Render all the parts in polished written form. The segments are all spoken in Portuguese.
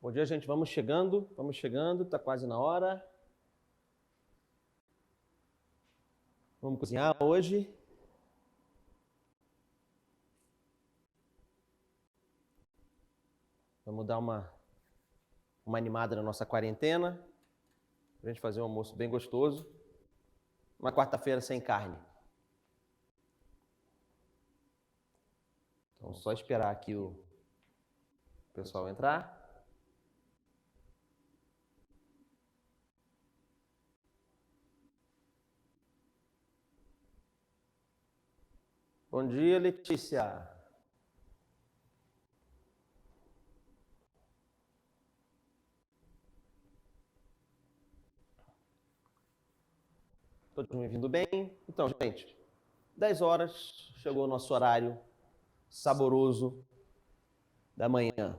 Bom dia, gente. Vamos chegando, está quase na hora. Vamos cozinhar hoje. Vamos dar uma animada na nossa quarentena, para a gente fazer um almoço bem gostoso. Uma quarta-feira sem carne. Então, só esperar aqui o pessoal entrar. Bom dia, Letícia. Todos me ouvindo bem? Então, gente, 10 horas, chegou o nosso horário saboroso da manhã.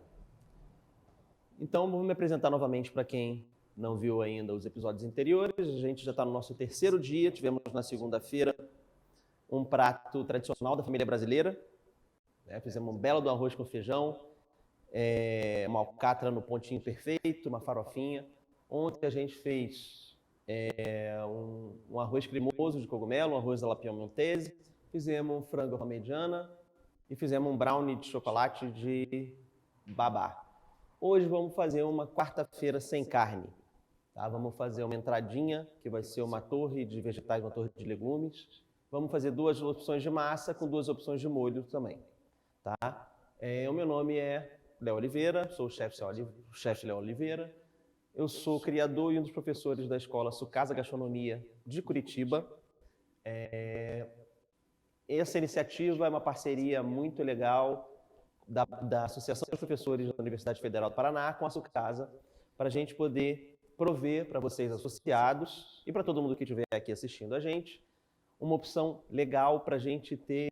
Então, vou me apresentar novamente para quem não viu ainda os episódios anteriores. A gente já está no nosso terceiro dia, tivemos na segunda-feira um prato tradicional da família brasileira. Fizemos um belo do arroz com feijão, uma alcatra no pontinho perfeito, uma farofinha. Ontem a gente fez um arroz cremoso de cogumelo, um arroz à la piemontese, fizemos um frango à parmegiana e fizemos um brownie de chocolate de babá. Hoje vamos fazer uma quarta-feira sem carne. Tá? Vamos fazer uma entradinha, que vai ser uma torre de vegetais, uma torre de legumes. Vamos fazer 2 opções de massa com 2 opções de molho também. Tá? O meu nome é Léo Oliveira, sou o chefe Léo Oliveira. Eu sou criador e um dos professores da escola Sucasa Gastronomia de Curitiba. Essa iniciativa é uma parceria muito legal da Associação de Professores da Universidade Federal do Paraná com a Sucasa, para a gente poder prover para vocês associados e para todo mundo que estiver aqui assistindo a gente, uma opção legal para a gente ter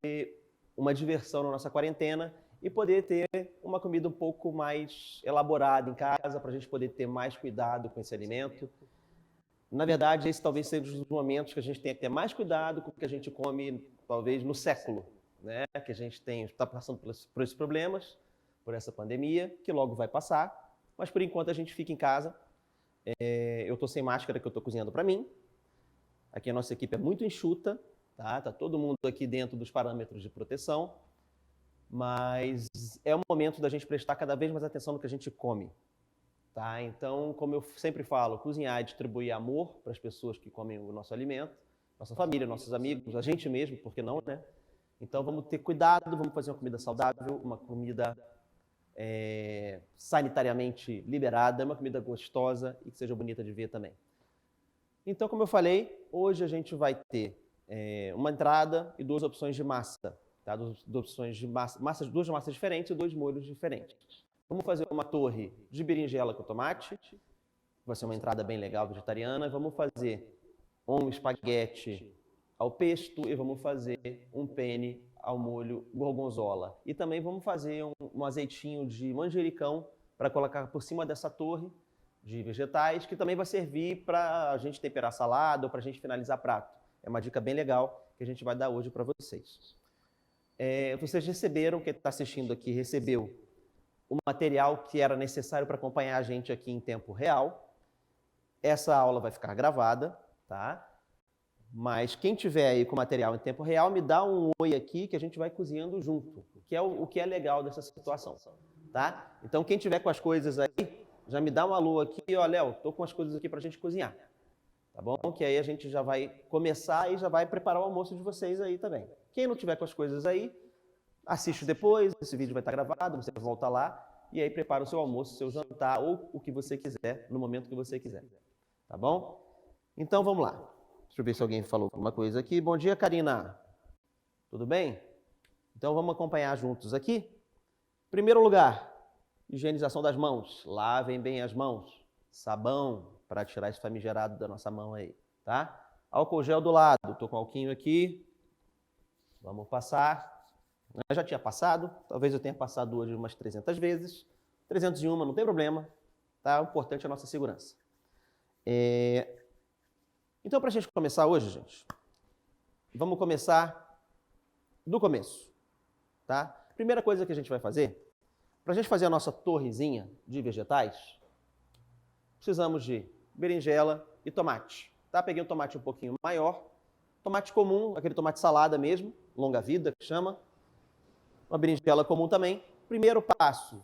uma diversão na nossa quarentena e poder ter uma comida um pouco mais elaborada em casa, para a gente poder ter mais cuidado com esse alimento. Na verdade, esse talvez seja um dos momentos que a gente tem que ter mais cuidado com o que a gente come, talvez, no século, né? Que a gente está passando por esses problemas, por essa pandemia, que logo vai passar, mas por enquanto a gente fica em casa. Eu estou sem máscara, que eu estou cozinhando para mim. Aqui a nossa equipe é muito enxuta, tá? Tá todo mundo aqui dentro dos parâmetros de proteção, mas é o momento da gente prestar cada vez mais atenção no que a gente come, tá? Então, como eu sempre falo, cozinhar e distribuir amor para as pessoas que comem o nosso alimento, nossa família, nossos amigos, a gente mesmo, por que não, né? Então, vamos ter cuidado, vamos fazer uma comida saudável, uma comida sanitariamente liberada, uma comida gostosa e que seja bonita de ver também. Então, como eu falei, hoje a gente vai ter uma entrada e 2 opções de massa, tá? 2 opções de massa, 2 massas diferentes e 2 molhos diferentes. Vamos fazer uma torre de berinjela com tomate, vai ser uma entrada bem legal vegetariana. Vamos fazer um espaguete ao pesto e vamos fazer um penne ao molho gorgonzola. E também vamos fazer um azeitinho de manjericão para colocar por cima dessa torre de vegetais, que também vai servir para a gente temperar salada ou para a gente finalizar prato. É uma dica bem legal que a gente vai dar hoje para vocês. Vocês receberam, quem está assistindo aqui, recebeu o material que era necessário para acompanhar a gente aqui em tempo real. Essa aula vai ficar gravada, tá? Mas quem tiver aí com material em tempo real, me dá um oi aqui que a gente vai cozinhando junto, que é o que é legal dessa situação, tá? Então, quem tiver com as coisas aí, já me dá um alô aqui, ó, Léo, tô com as coisas aqui pra gente cozinhar, tá bom? Que aí a gente já vai começar e já vai preparar o almoço de vocês aí também. Quem não tiver com as coisas aí, assiste depois, esse vídeo vai estar gravado, você volta lá e aí prepara o seu almoço, o seu jantar ou o que você quiser, no momento que você quiser, tá bom? Então, vamos lá. Deixa eu ver se alguém falou alguma coisa aqui. Bom dia, Karina. Tudo bem? Então, vamos acompanhar juntos aqui. Primeiro lugar, higienização das mãos. Lavem bem as mãos. Sabão para tirar esse famigerado da nossa mão aí, tá? Álcool gel do lado. Estou com o alquinho aqui. Vamos passar. Eu já tinha passado. Talvez eu tenha passado hoje umas 300 vezes. 301, não tem problema. Tá? O importante é a nossa segurança. Então, para a gente começar hoje, gente, vamos começar do começo, tá? Primeira coisa que a gente vai fazer Para a gente fazer a nossa torrezinha de vegetais, precisamos de berinjela e tomate. Tá? Peguei um tomate um pouquinho maior, tomate comum, aquele tomate salada mesmo, longa vida que chama, uma berinjela comum também. Primeiro passo,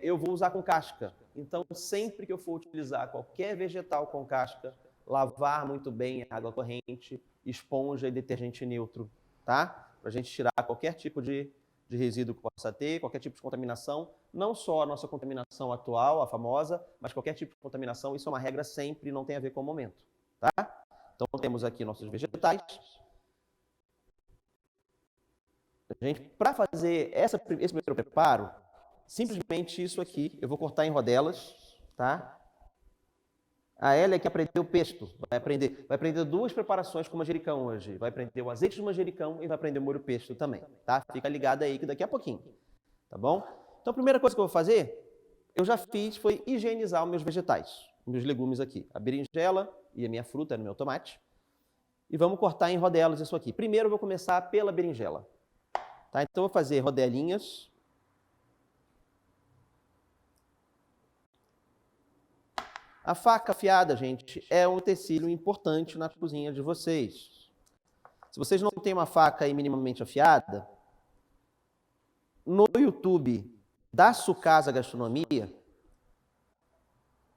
eu vou usar com casca. Então, sempre que eu for utilizar qualquer vegetal com casca, lavar muito bem em água corrente, esponja e detergente neutro, tá? Para a gente tirar qualquer tipo de resíduo que possa ter, qualquer tipo de contaminação, não só a nossa contaminação atual, a famosa, mas qualquer tipo de contaminação, isso é uma regra sempre, não tem a ver com o momento, tá? Então, temos aqui nossos vegetais. Para fazer esse primeiro preparo, simplesmente isso aqui, eu vou cortar em rodelas, tá? A Elia que aprendeu pesto, vai aprender duas preparações com manjericão hoje. Vai aprender o azeite de manjericão e vai aprender o molho pesto também, tá? Fica ligado aí que daqui a pouquinho, tá bom? Então a primeira coisa que eu vou fazer, eu já fiz, foi higienizar os meus vegetais, os meus legumes aqui. A berinjela e a minha fruta, no meu tomate. E vamos cortar em rodelas isso aqui. Primeiro eu vou começar pela berinjela, tá? Então eu vou fazer rodelinhas. A faca afiada, gente, é um utensílio importante na cozinha de vocês. Se vocês não têm uma faca aí minimamente afiada, no YouTube da Sucasa Gastronomia,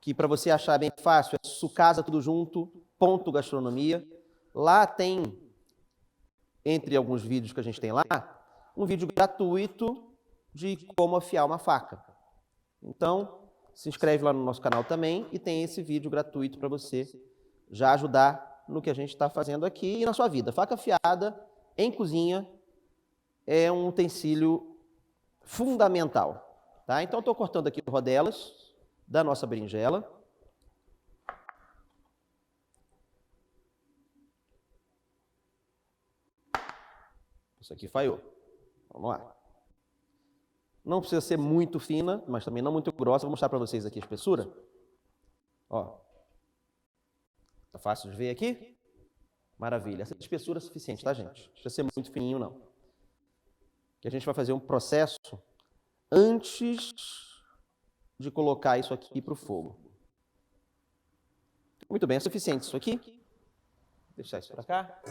que para você achar bem fácil é Sucasa tudo junto, ponto gastronomia, lá tem, entre alguns vídeos que a gente tem lá, um vídeo gratuito de como afiar uma faca. Então, se inscreve lá no nosso canal também e tem esse vídeo gratuito para você já ajudar no que a gente está fazendo aqui e na sua vida. Faca afiada em cozinha é um utensílio fundamental, tá? Então, estou cortando aqui rodelas da nossa berinjela. Isso aqui falhou. Vamos lá. Não precisa ser muito fina, mas também não muito grossa. Vou mostrar para vocês aqui a espessura. Ó. Tá fácil de ver aqui? Maravilha. Essa espessura é suficiente, tá, gente? Não precisa ser muito fininho, não. Que a gente vai fazer um processo antes de colocar isso aqui para o fogo. Muito bem, é suficiente isso aqui. Vou deixar isso para cá.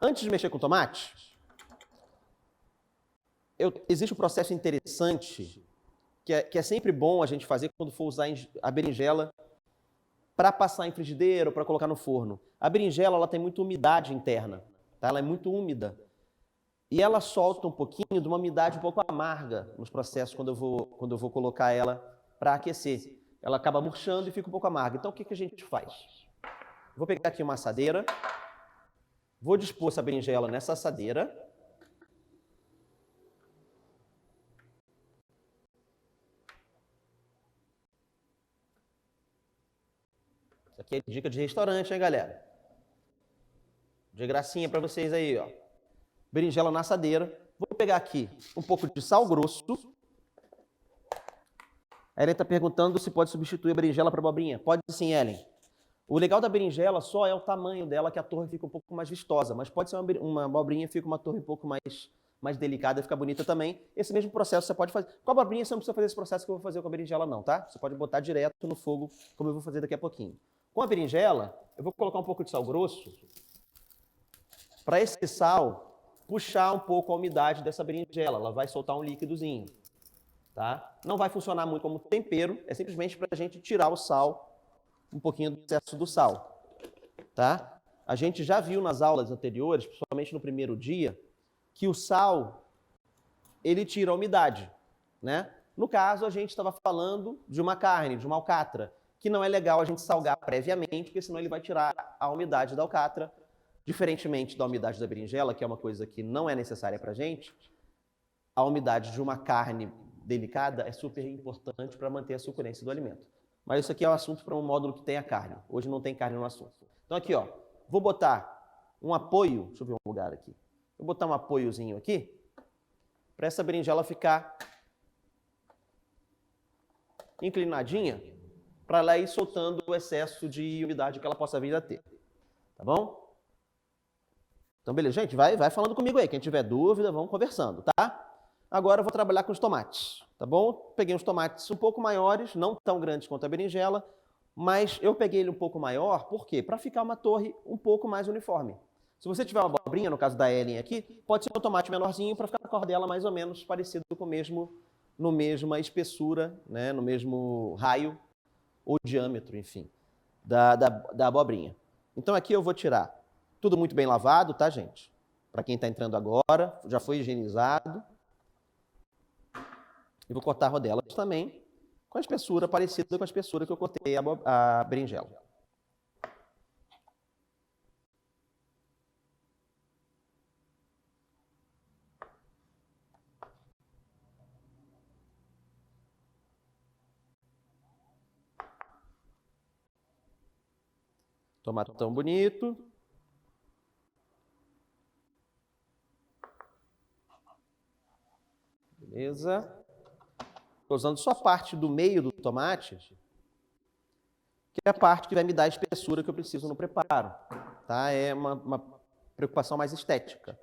Antes de mexer com o tomate, existe um processo interessante que é sempre bom a gente fazer quando for usar a berinjela para passar em frigideira ou para colocar no forno. A berinjela ela tem muita umidade interna, tá? Ela é muito úmida. E ela solta um pouquinho de uma umidade um pouco amarga nos processos quando eu vou colocar ela para aquecer. Ela acaba murchando e fica um pouco amarga. Então o que a gente faz? Vou pegar aqui uma assadeira, vou dispor essa berinjela nessa assadeira. Isso aqui é dica de restaurante, hein, galera? De gracinha para vocês aí, ó. Berinjela na assadeira. Vou pegar aqui um pouco de sal grosso. A Ellen está perguntando se pode substituir a berinjela para abobrinha. Pode sim, Ellen. O legal da berinjela só é o tamanho dela, que a torre fica um pouco mais vistosa. Mas pode ser uma abobrinha, fica uma torre um pouco mais delicada, fica bonita também. Esse mesmo processo você pode fazer. Com a abobrinha você não precisa fazer esse processo que eu vou fazer com a berinjela não, tá? Você pode botar direto no fogo, como eu vou fazer daqui a pouquinho. Com a berinjela, eu vou colocar um pouco de sal grosso, para esse sal puxar um pouco a umidade dessa berinjela. Ela vai soltar um líquidozinho, tá? Não vai funcionar muito como tempero, é simplesmente para a gente tirar o sal, um pouquinho do excesso do sal, tá? A gente já viu nas aulas anteriores, principalmente no primeiro dia, que o sal, ele tira a umidade, né? No caso, a gente estava falando de uma carne, de uma alcatra, que não é legal a gente salgar previamente, porque senão ele vai tirar a umidade da alcatra. Diferentemente da umidade da berinjela, que é uma coisa que não é necessária para a gente, a umidade de uma carne delicada é super importante para manter a suculência do alimento. Mas isso aqui é um assunto para um módulo que tem a carne. Hoje não tem carne no assunto. Então aqui, ó, vou botar um apoio, deixa eu ver um lugar aqui. Vou botar um apoiozinho aqui, para essa berinjela ficar inclinadinha, para ela ir soltando o excesso de umidade que ela possa vir a ter. Tá bom? Então, beleza, gente, vai falando comigo aí. Quem tiver dúvida, vamos conversando, tá? Agora eu vou trabalhar com os tomates, tá bom? Peguei uns tomates um pouco maiores, não tão grandes quanto a berinjela, mas eu peguei ele um pouco maior, por quê? Para ficar uma torre um pouco mais uniforme. Se você tiver uma abobrinha, no caso da Ellen aqui, pode ser um tomate menorzinho para ficar a cor dela mais ou menos parecido com o mesmo, no mesma espessura, né, no mesmo raio ou diâmetro, enfim, da abobrinha. Então aqui eu vou tirar tudo muito bem lavado, tá, gente? Para quem está entrando agora, já foi higienizado. E vou cortar rodelas também com a espessura parecida com a espessura que eu cortei a berinjela. Tomatão bonito. Beleza. Estou usando só a parte do meio do tomate, que é a parte que vai me dar a espessura que eu preciso no preparo. Tá? É uma preocupação mais estética.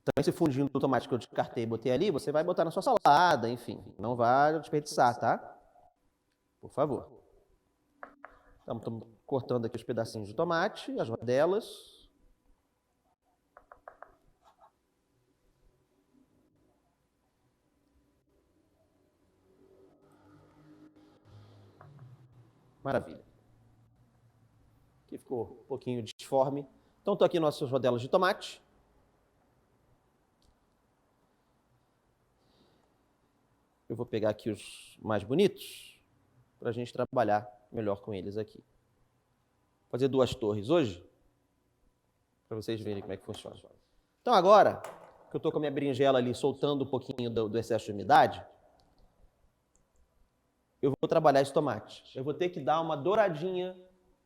Então, esse fundinho do tomate que eu descartei e botei ali, você vai botar na sua salada, enfim. Não vai desperdiçar, tá? Por favor. Então, estamos cortando aqui os pedacinhos de tomate, as rodelas. Maravilha. Aqui ficou um pouquinho disforme. Então, estou aqui nossas rodelas de tomate. Eu vou pegar aqui os mais bonitos para a gente trabalhar melhor com eles aqui. Vou fazer 2 torres hoje, para vocês verem como é que funciona. Então, agora que eu estou com a minha berinjela ali soltando um pouquinho do excesso de umidade, eu vou trabalhar esse tomate. Eu vou ter que dar uma douradinha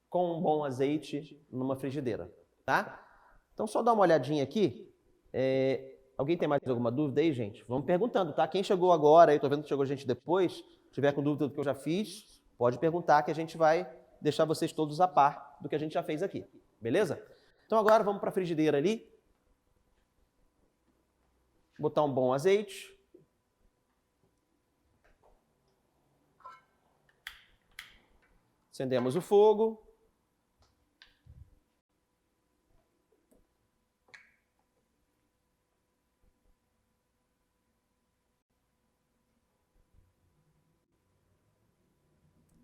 com um bom azeite numa frigideira, tá? Então, só dar uma olhadinha aqui. Alguém tem mais alguma dúvida aí, gente? Vamos perguntando, tá? Quem chegou agora, eu tô vendo que chegou gente depois, tiver com dúvida do que eu já fiz, pode perguntar que a gente vai deixar vocês todos a par do que a gente já fez aqui, beleza? Então agora vamos para a frigideira ali, botar um bom azeite. Acendemos o fogo.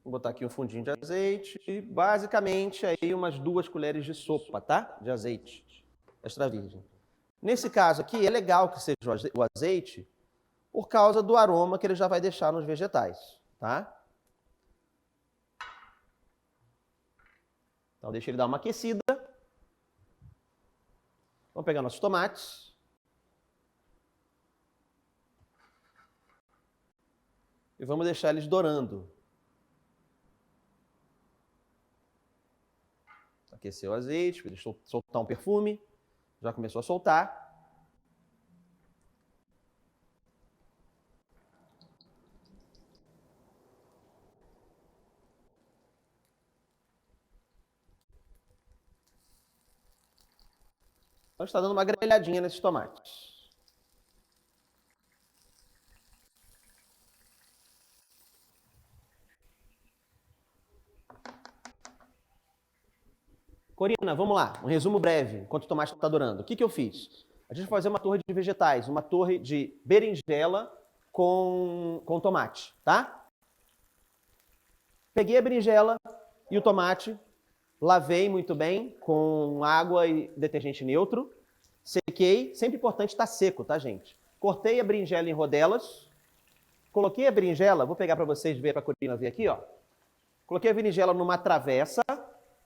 Vou botar aqui um fundinho de azeite e basicamente aí umas 2 colheres de sopa, tá? De azeite extra virgem. Nesse caso aqui é legal que seja o azeite por causa do aroma que ele já vai deixar nos vegetais, tá? Então deixa ele dar uma aquecida. Vamos pegar nossos tomates. E vamos deixar eles dourando. Aqueceu o azeite, deixou soltar um perfume. Já começou a soltar. Então está dando uma grelhadinha nesses tomates. Corina, vamos lá, um resumo breve, enquanto o tomate está dourando. O que eu fiz? A gente vai fazer uma torre de vegetais, uma torre de berinjela com tomate, tá? Peguei a berinjela e o tomate, lavei muito bem com água e detergente neutro, sequei, sempre importante estar seco, tá, gente? Cortei a berinjela em rodelas, coloquei a berinjela, vou pegar para vocês ver, para a Corina ver aqui, ó. Coloquei a berinjela numa travessa,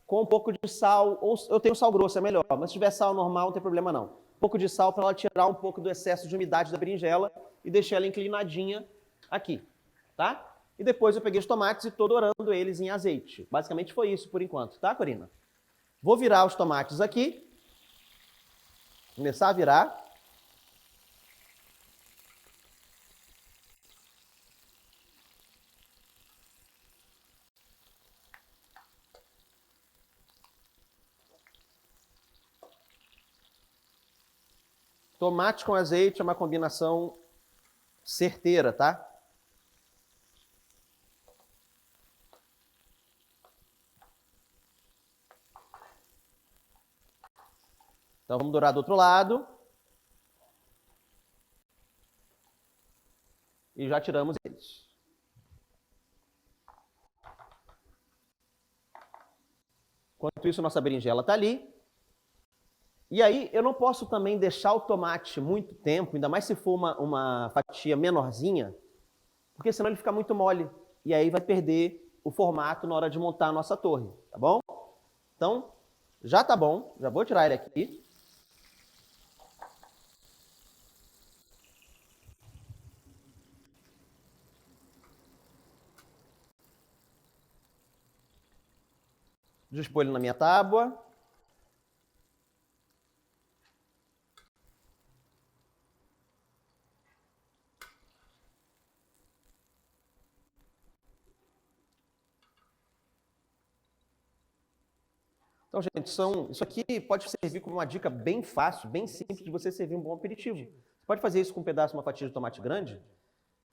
com um pouco de sal, ou eu tenho sal grosso, é melhor, mas se tiver sal normal não tem problema não. Um pouco de sal para ela tirar um pouco do excesso de umidade da berinjela e deixar ela inclinadinha aqui, tá? E depois eu peguei os tomates e estou dourando eles em azeite. Basicamente foi isso por enquanto, tá, Corina? Vou virar os tomates aqui, começar a virar. Tomate com azeite é uma combinação certeira, tá? Então vamos dourar do outro lado. E já tiramos eles. Enquanto isso, nossa berinjela está ali. E aí, eu não posso também deixar o tomate muito tempo, ainda mais se for uma fatia menorzinha, porque senão ele fica muito mole. E aí vai perder o formato na hora de montar a nossa torre, tá bom? Então, já tá bom. Já vou tirar ele aqui. Dispor ele na minha tábua. Então, gente, isso aqui pode servir como uma dica bem fácil, bem simples de você servir um bom aperitivo. Você pode fazer isso com um pedaço, uma fatia de tomate grande,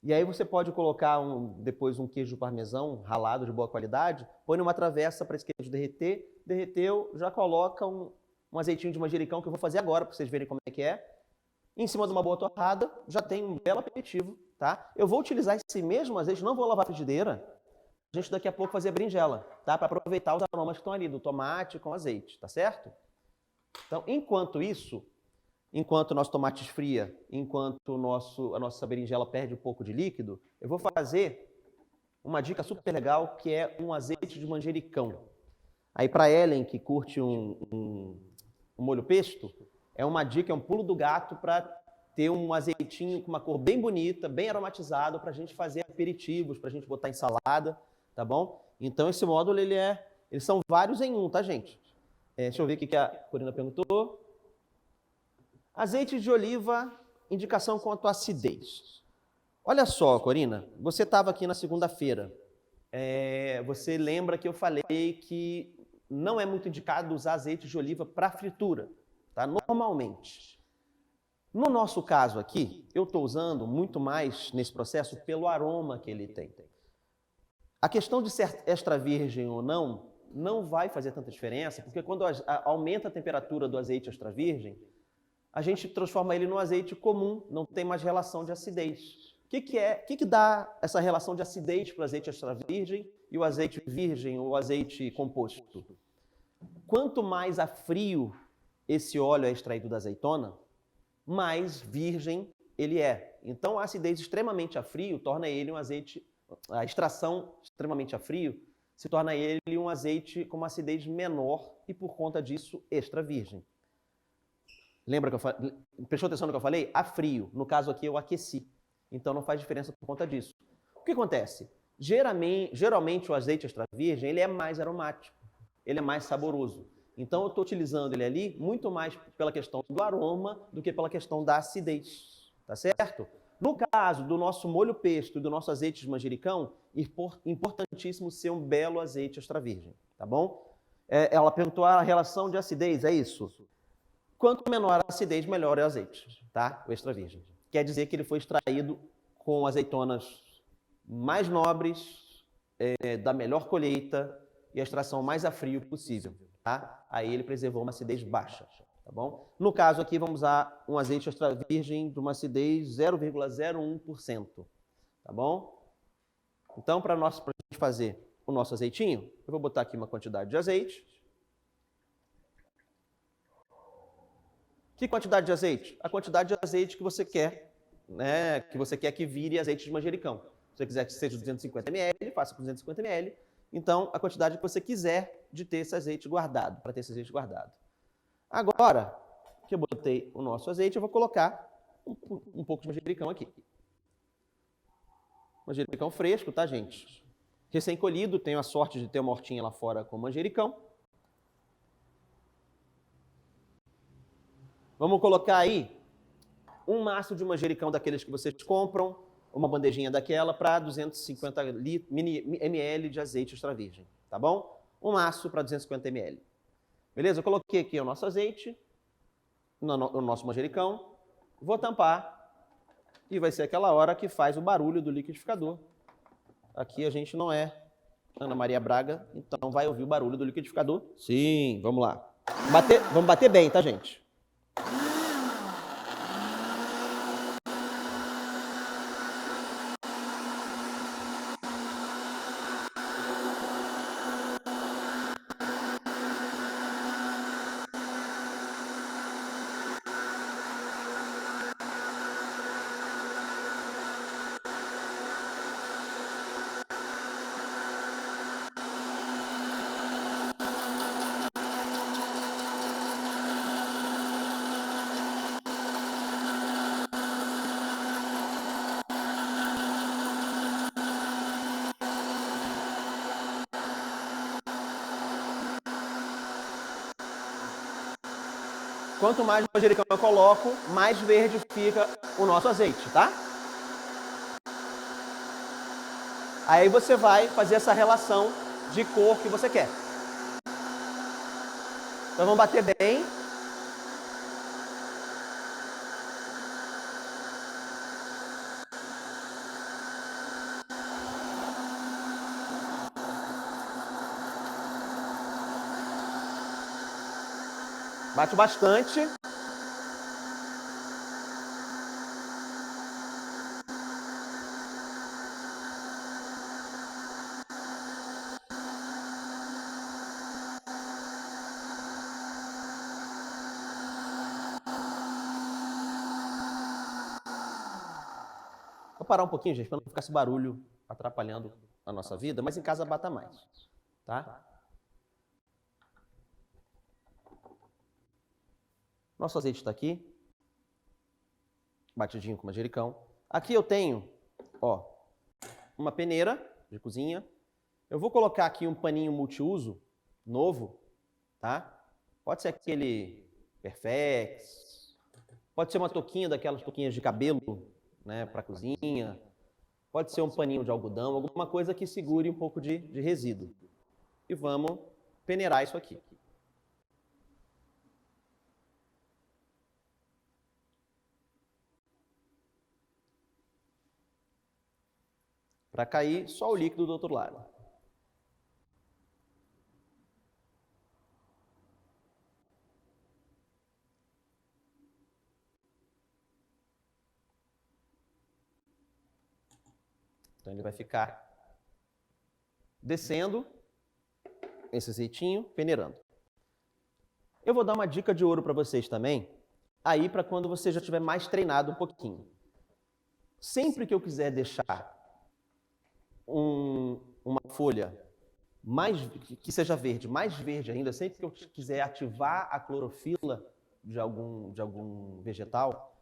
e aí você pode colocar depois um queijo parmesão ralado de boa qualidade, põe numa travessa para esse queijo derreter, derreteu, já coloca um azeitinho de manjericão que eu vou fazer agora para vocês verem como é que é. Em cima de uma boa torrada, já tem um belo aperitivo, tá? Eu vou utilizar esse mesmo azeite, não vou lavar a frigideira, a gente daqui a pouco fazer a berinjela, tá? Para aproveitar os aromas que estão ali, do tomate com azeite, tá certo? Então, enquanto isso, enquanto o nosso tomate esfria, enquanto a nossa berinjela perde um pouco de líquido, eu vou fazer uma dica super legal, que é um azeite de manjericão. Aí para Ellen, que curte um molho pesto, é uma dica, é um pulo do gato para ter um azeitinho com uma cor bem bonita, bem aromatizado, para a gente fazer aperitivos, para a gente botar em salada, tá bom? Então esse módulo, eles são vários em um, tá, gente? Deixa eu ver o que a Corina perguntou. Azeite de oliva, indicação quanto à acidez. Olha só, Corina, você estava aqui na segunda-feira. Você lembra que eu falei que não é muito indicado usar azeite de oliva para fritura, tá? Normalmente. No nosso caso aqui, eu estou usando muito mais nesse processo pelo aroma que ele tem. A questão de ser extra virgem ou não vai fazer tanta diferença, porque quando aumenta a temperatura do azeite extra virgem, a gente transforma ele num azeite comum, não tem mais relação de acidez. O que dá essa relação de acidez para o azeite extra virgem e o azeite virgem ou azeite composto? Quanto mais a frio esse óleo é extraído da azeitona, mais virgem ele é. Então, a acidez extremamente a frio torna ele um azeite, a extração extremamente a frio se torna ele um azeite com uma acidez menor e, por conta disso, extra virgem. Lembra que eu falei? Prestou atenção no que eu falei? A frio. No caso aqui, eu aqueci. Então, não faz diferença por conta disso. O que acontece? Geralmente o azeite extra virgem, ele é mais aromático. Ele é mais saboroso. Então, eu estou utilizando ele ali muito mais pela questão do aroma do que pela questão da acidez. Tá certo? No caso do nosso molho pesto e do nosso azeite de manjericão, importantíssimo ser um belo azeite extra virgem. Tá bom? Ela perguntou a relação de acidez, é isso? Quanto menor a acidez, melhor é o azeite, tá? O extra virgem. Quer dizer que ele foi extraído com azeitonas mais nobres, da melhor colheita e a extração mais a frio possível, tá? Aí ele preservou uma acidez baixa, tá bom? No caso aqui, vamos usar um azeite extra virgem de uma acidez 0,01%, tá bom? Então, para a gente fazer o nosso azeitinho, eu vou botar aqui uma quantidade de azeite. Que quantidade de azeite? A quantidade de azeite que você quer, né? Que você quer que vire azeite de manjericão. Se você quiser que seja 250 ml, faça com 250 ml. Então, a quantidade que você quiser de ter esse azeite guardado, para ter esse azeite guardado. Agora que eu botei o nosso azeite, eu vou colocar um pouco de manjericão aqui. Manjericão fresco, tá, gente? Recém-colhido, tenho a sorte de ter uma hortinha lá fora com manjericão. Vamos colocar aí um maço de manjericão daqueles que vocês compram, uma bandejinha daquela, para 250 ml de azeite extra virgem, tá bom? Um maço para 250 ml. Beleza? Eu coloquei aqui o nosso azeite, o nosso manjericão. vou tampar e vai ser aquela hora que faz o barulho do liquidificador. Aqui a gente não é Ana Maria Braga, então vai ouvir o barulho do liquidificador. Sim, vamos lá. Vamos bater bem, tá, gente? Quanto mais manjericão eu coloco, mais verde fica o nosso azeite, tá? Aí você vai fazer essa relação de cor que você quer. Então vamos bater bem. Bate bastante. Vou parar um pouquinho, gente, para não ficar esse barulho atrapalhando a nossa vida, mas em casa bata mais, tá? Nosso azeite está aqui, batidinho com manjericão. Aqui eu tenho, ó, uma peneira de cozinha. Eu vou colocar aqui um paninho multiuso novo, tá? Pode ser aquele Perfex, pode ser uma touquinha daquelas touquinhas de cabelo, né, para cozinha. Pode ser um paninho de algodão, alguma coisa que segure um pouco de resíduo. E vamos peneirar isso aqui. Para cair só o líquido do outro lado. Então ele vai ficar descendo esse azeitinho, peneirando. Eu vou dar uma dica de ouro para vocês também, aí para quando você já estiver mais treinado um pouquinho. Sempre que eu quiser deixar uma folha que seja verde, mais verde ainda, sempre que eu quiser ativar a clorofila de algum vegetal,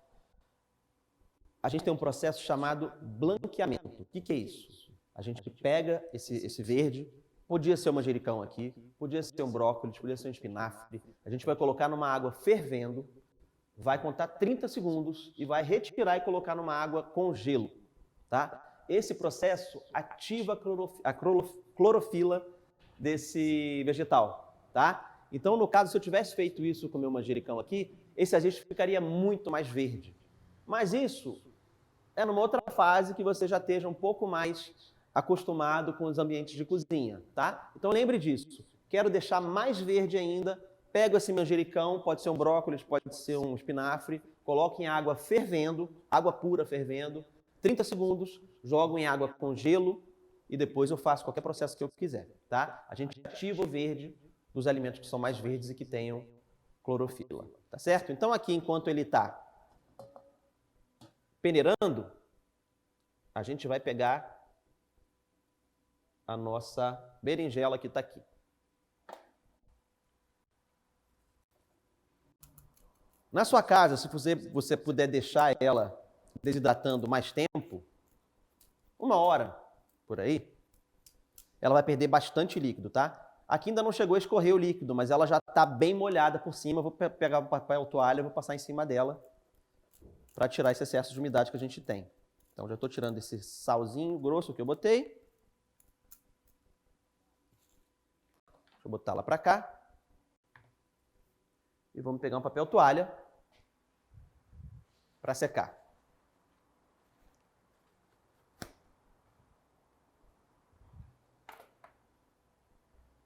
a gente tem um processo chamado blanqueamento. O que é isso? A gente pega esse verde, podia ser um manjericão aqui, podia ser um brócolis, podia ser um espinafre, a gente vai colocar numa água fervendo, vai contar 30 segundos e vai retirar e colocar numa água com gelo, tá? Esse processo ativa a clorofila desse vegetal, tá? Então, no caso, se eu tivesse feito isso com o meu manjericão aqui, esse azeite ficaria muito mais verde. Mas isso é numa outra fase que você já esteja um pouco mais acostumado com os ambientes de cozinha, tá? Então lembre disso. Quero deixar mais verde ainda, pego esse manjericão, pode ser um brócolis, pode ser um espinafre, coloco em água fervendo, água pura fervendo, 30 segundos, jogo em água com gelo e depois eu faço qualquer processo que eu quiser, tá? A gente ativa o verde dos alimentos que são mais verdes e que tenham clorofila, tá certo? Então aqui, enquanto ele está peneirando, a gente vai pegar a nossa berinjela que está aqui. Na sua casa, se você puder deixar ela desidratando mais tempo, 1 hora por aí, ela vai perder bastante líquido, tá? Aqui ainda não chegou a escorrer o líquido, mas ela já está bem molhada por cima. Eu vou pegar o papel toalha e vou passar em cima dela para tirar esse excesso de umidade que a gente tem. Então já estou tirando esse salzinho grosso que eu botei. Deixa eu botar lá para cá. E vamos pegar um papel toalha. para secar.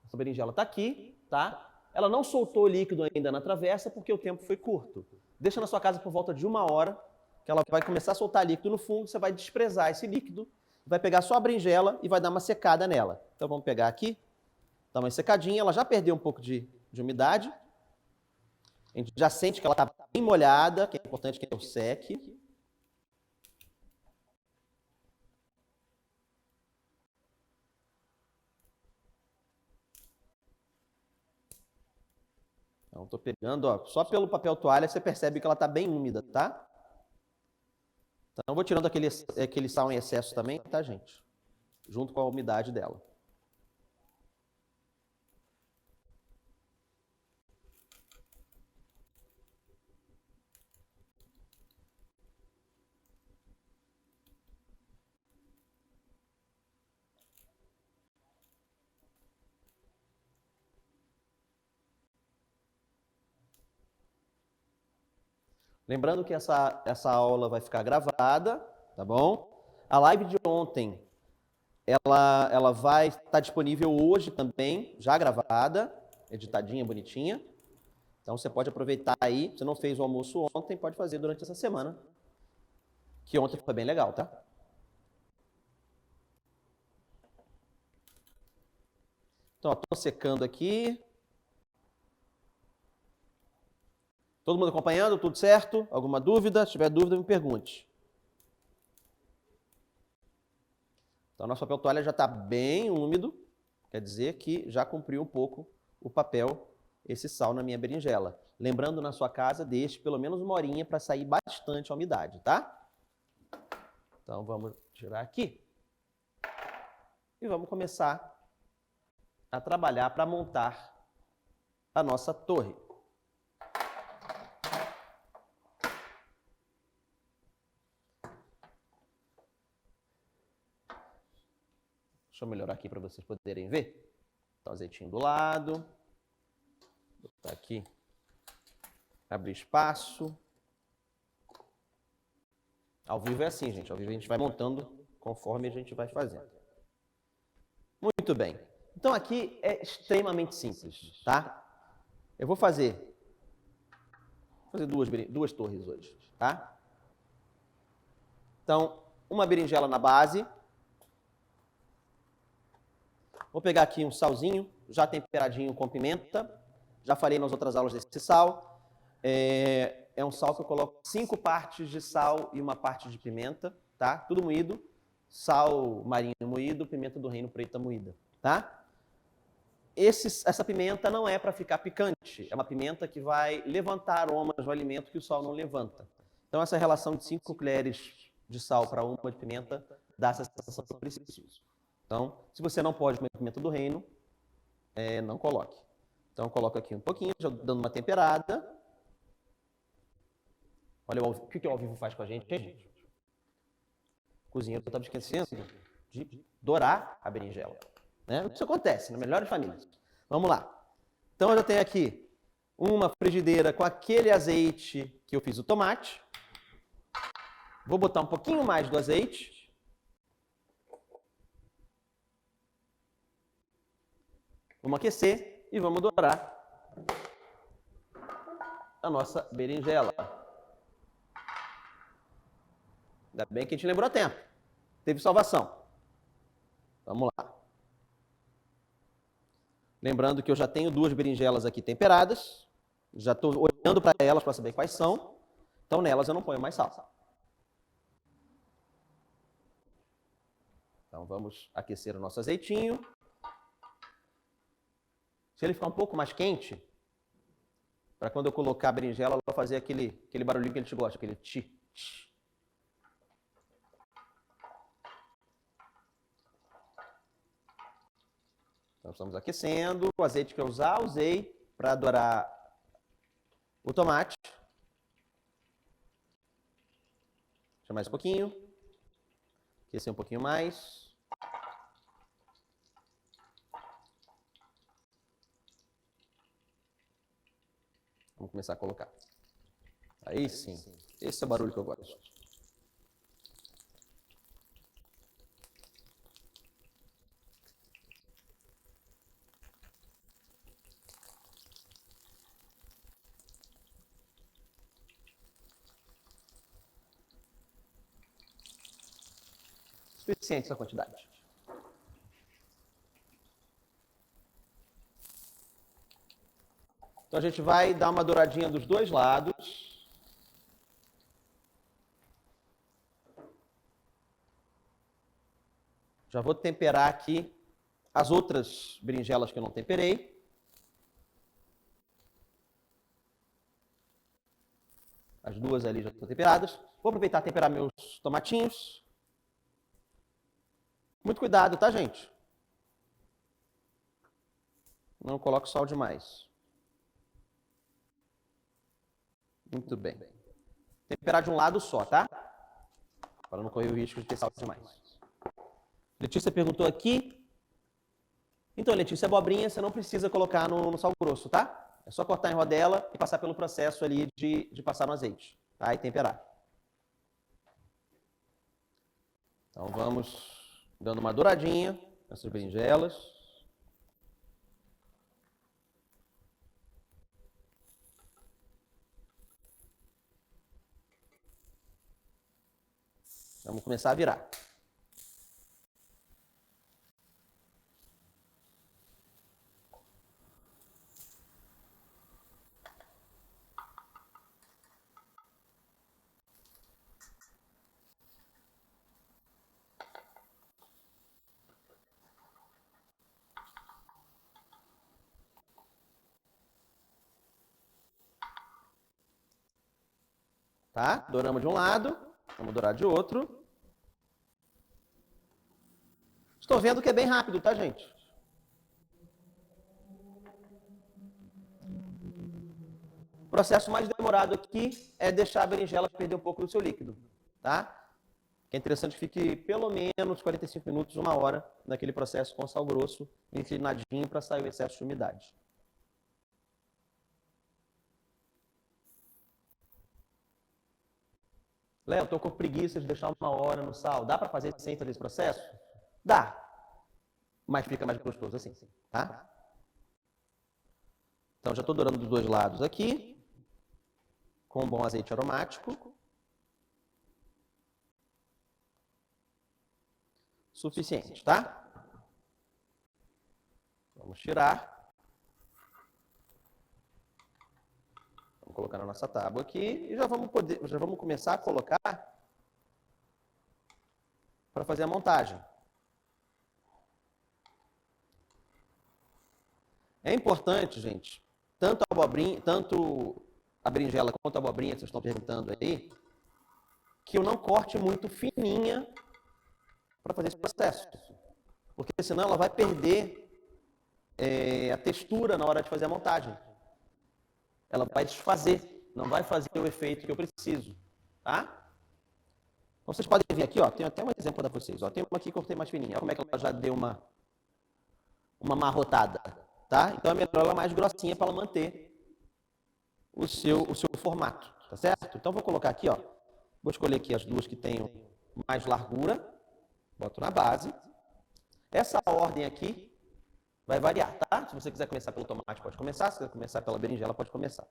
Essa berinjela está aqui, tá? Ela não soltou o líquido ainda na travessa porque o tempo foi curto. Deixa na sua casa por volta de 1 hora, que ela vai começar a soltar líquido no fundo, você vai desprezar esse líquido, vai pegar só a berinjela e vai dar uma secada nela. Então vamos pegar aqui, dar uma secadinha, ela já perdeu um pouco de umidade. A gente já sente que ela está bem molhada, que é importante que eu seque. Então, estou pegando, ó, só pelo papel toalha você percebe que ela está bem úmida, tá? Então, eu vou tirando aquele sal em excesso também, tá, gente? Junto com a umidade dela. Lembrando que essa aula vai ficar gravada, tá bom? A live de ontem, ela vai estar disponível hoje também, já gravada, editadinha, bonitinha. Então você pode aproveitar aí, se não fez o almoço ontem, pode fazer durante essa semana, que ontem foi bem legal, tá? Então, estou secando aqui. Todo mundo acompanhando? Tudo certo? Alguma dúvida? Se tiver dúvida, me pergunte. Então, nosso papel toalha já está bem úmido, quer dizer que já cumpriu um pouco o papel, esse sal na minha berinjela. Lembrando, na sua casa, deixe pelo menos 1 horinha para sair bastante a umidade, tá? Então, vamos tirar aqui. E vamos começar a trabalhar para montar a nossa torre. Deixa eu melhorar aqui para vocês poderem ver. Então, azeitinho do lado. Botar aqui. Abrir espaço. Ao vivo é assim, gente. Ao vivo a gente vai montando conforme a gente vai fazendo. Muito bem. Então, aqui é extremamente simples, tá? Eu vou fazer duas torres hoje, tá? Então, uma berinjela na base. Vou pegar aqui um salzinho, já temperadinho com pimenta. Já falei nas outras aulas desse sal. É um sal que eu coloco 5 partes de sal e 1 parte de pimenta, tá? Tudo moído. Sal marinho moído, pimenta do reino preta moída, tá? Essa pimenta não é para ficar picante. É uma pimenta que vai levantar aromas no alimento que o sal não levanta. Então, essa relação de 5 colheres de sal para 1 de pimenta dá essa sensação que eu preciso. Então, se você não pode comer pimenta do reino, não coloque. Então, eu coloco aqui um pouquinho, já dando uma temperada. Olha o que o ao vivo faz com a gente, gente? O cozinheiro estava esquecendo de dourar a berinjela. Né? Isso acontece nas melhores famílias. Vamos lá. Então, eu já tenho aqui uma frigideira com aquele azeite que eu fiz o tomate. Vou botar um pouquinho mais do azeite. Vamos aquecer e vamos dourar a nossa berinjela. Ainda bem que a gente lembrou a tempo. Teve salvação. Vamos lá. Lembrando que eu já tenho 2 berinjelas aqui temperadas. Já estou olhando para elas para saber quais são. Então, nelas eu não ponho mais sal. Então, vamos aquecer o nosso azeitinho. Se ele ficar um pouco mais quente, para quando eu colocar a berinjela, ela vai fazer aquele barulhinho que a gente gosta, aquele tch. Então, estamos aquecendo. O azeite que eu usei para dourar o tomate. Deixa mais um pouquinho. Aquecer um pouquinho mais. Vamos começar a colocar. Aí sim. Esse é o barulho que eu gosto. Suficiente essa quantidade. Então a gente vai dar uma douradinha dos dois lados. Já vou temperar aqui as outras berinjelas que eu não temperei. As duas ali já estão temperadas. Vou aproveitar e temperar meus tomatinhos. Muito cuidado, tá, gente? Não coloque sal demais. Muito bem. Temperar de um lado só, tá? Para não correr o risco de ter sal demais. Letícia perguntou aqui. Então, Letícia, abobrinha você não precisa colocar no sal grosso, tá? É só cortar em rodela e passar pelo processo ali de passar no azeite, tá? E temperar. Então, vamos dando uma douradinha nessas berinjelas. Vamos começar a virar. Tá? Douramos de um lado, vamos dourar de outro. Estou vendo que é bem rápido, tá, gente? O processo mais demorado aqui é deixar a berinjela perder um pouco do seu líquido, tá? É interessante que fique pelo menos 45 minutos, 1 hora, naquele processo com sal grosso, inclinadinho para sair o excesso de umidade. Léo, estou com preguiça de deixar 1 hora no sal. Dá para fazer sem fazer esse processo? Dá. Mas fica mais gostoso assim, tá? Então, já estou dourando dos dois lados aqui, com um bom azeite aromático. Suficiente, tá? Vamos tirar. Vamos colocar na nossa tábua aqui e já vamos começar a colocar para fazer a montagem. É importante, gente, tanto a berinjela quanto a abobrinha que vocês estão perguntando aí, que eu não corte muito fininha para fazer esse processo. Porque senão ela vai perder a textura na hora de fazer a montagem. Ela vai desfazer, não vai fazer o efeito que eu preciso, tá? Então vocês podem ver aqui, ó, tem até um exemplo para vocês. Ó, tem uma aqui que eu cortei mais fininha. Olha como é que ela já deu uma amarrotada, tá? Então é melhor ela mais grossinha para ela manter o seu formato, tá certo? Então vou colocar aqui, ó, vou escolher aqui as duas que tenham mais largura, boto na base. Essa ordem aqui vai variar, tá? Se você quiser começar pelo tomate, pode começar. Se quiser começar pela berinjela, pode começar.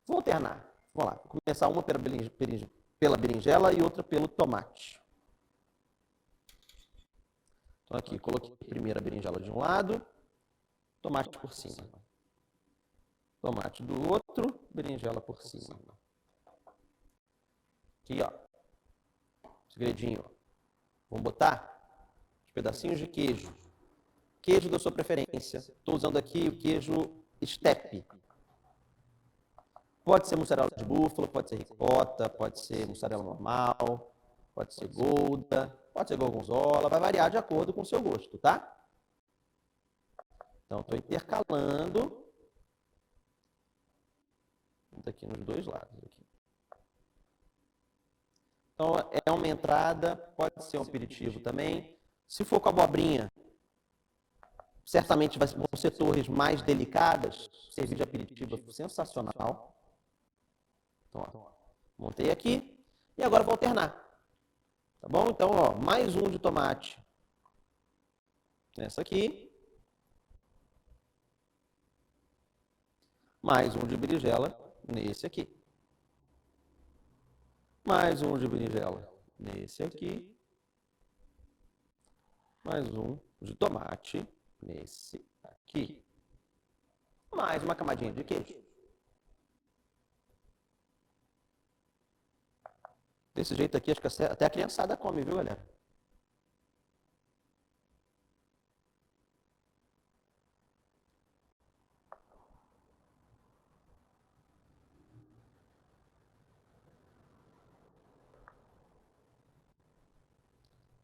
Vou alternar. Vamos lá. Vou começar uma pela berinjela e outra pelo tomate. Então aqui, coloquei primeiro a berinjela de um lado, tomate por cima. Tomate do outro, berinjela por cima. Aqui, ó. Segredinho, ó. Vamos botar os pedacinhos de queijo. Queijo da sua preferência. Estou usando aqui o queijo Steppe. Pode ser mussarela de búfala, pode ser ricota, pode ser mussarela normal, pode ser Gouda, pode ser gorgonzola, vai variar de acordo com o seu gosto, tá? Então, estou intercalando aqui nos dois lados. Aqui. Então, é uma entrada, pode ser um aperitivo também. Se for com abobrinha, certamente vão ser torres mais delicadas, servir de aperitivo é sensacional. Então, ó, montei aqui e agora vou alternar. Tá bom? Então, ó, mais um de tomate nessa aqui. Mais um de berinjela nesse aqui. Mais um de berinjela nesse aqui. Mais um de tomate nesse aqui. Mais uma camadinha de queijo. Desse jeito aqui, acho que até a criançada come, viu, galera?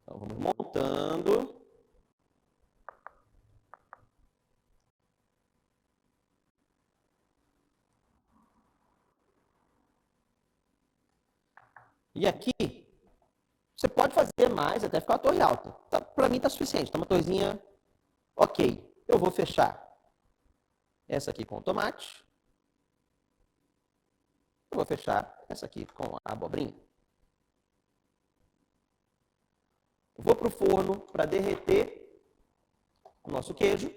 Então, vamos montando. E aqui, você pode fazer mais até ficar uma torre alta. Tá, para mim está suficiente, tá uma torrezinha ok. Eu vou fechar essa aqui com o tomate. Eu vou fechar essa aqui com a abobrinha. Vou para o forno para derreter o nosso queijo.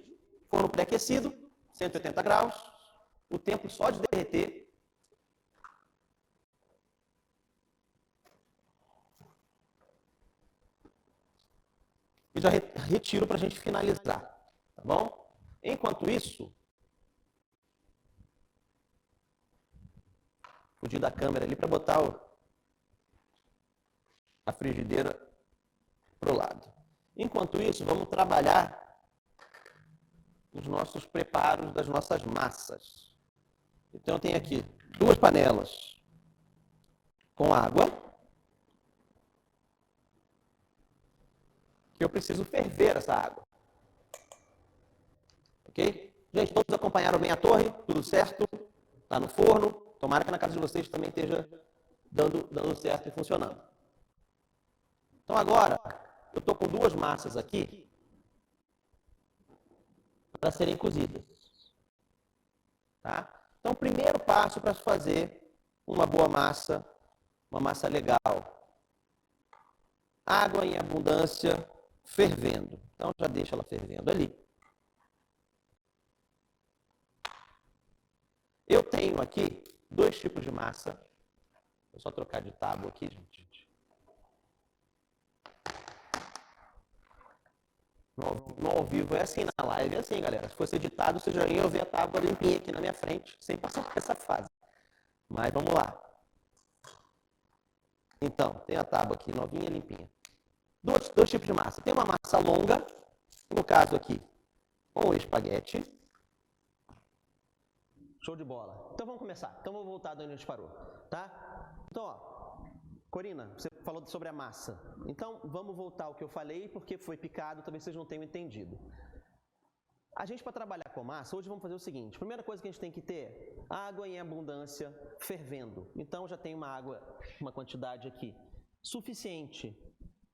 Forno pré-aquecido, 180 graus. O tempo só de derreter. E já retiro para a gente finalizar, tá bom? Enquanto isso, fugir da câmera ali para botar a frigideira para o lado. Enquanto isso, vamos trabalhar os nossos preparos das nossas massas. Então, eu tenho aqui 2 panelas com água. Eu preciso ferver essa água. Ok? Gente, todos acompanharam bem a torre? Tudo certo? Está no forno? Tomara que na casa de vocês também esteja dando certo e funcionando. Então agora, eu estou com 2 massas aqui para serem cozidas. Tá? Então, o primeiro passo para fazer uma boa massa, uma massa legal. Água em abundância, fervendo. Então, já deixa ela fervendo ali. Eu tenho aqui 2 tipos de massa. Vou só trocar de tábua aqui, gente. No ao vivo é assim, na live é assim, galera. Se fosse editado, você já ia ver a tábua limpinha aqui na minha frente, sem passar por essa fase. Mas vamos lá. Então, tem a tábua aqui, novinha, limpinha. 2 tipos de massa. Tem uma massa longa, no caso aqui, com espaguete. Show de bola. Então vamos começar. Então vou voltar de onde a gente parou, tá? Então, ó, Corina, você falou sobre a massa. Então vamos voltar ao que eu falei, porque foi picado, talvez vocês não tenham entendido. A gente, para trabalhar com massa, hoje vamos fazer o seguinte. Primeira coisa que a gente tem que ter, água em abundância, fervendo. Então já tem uma quantidade aqui suficiente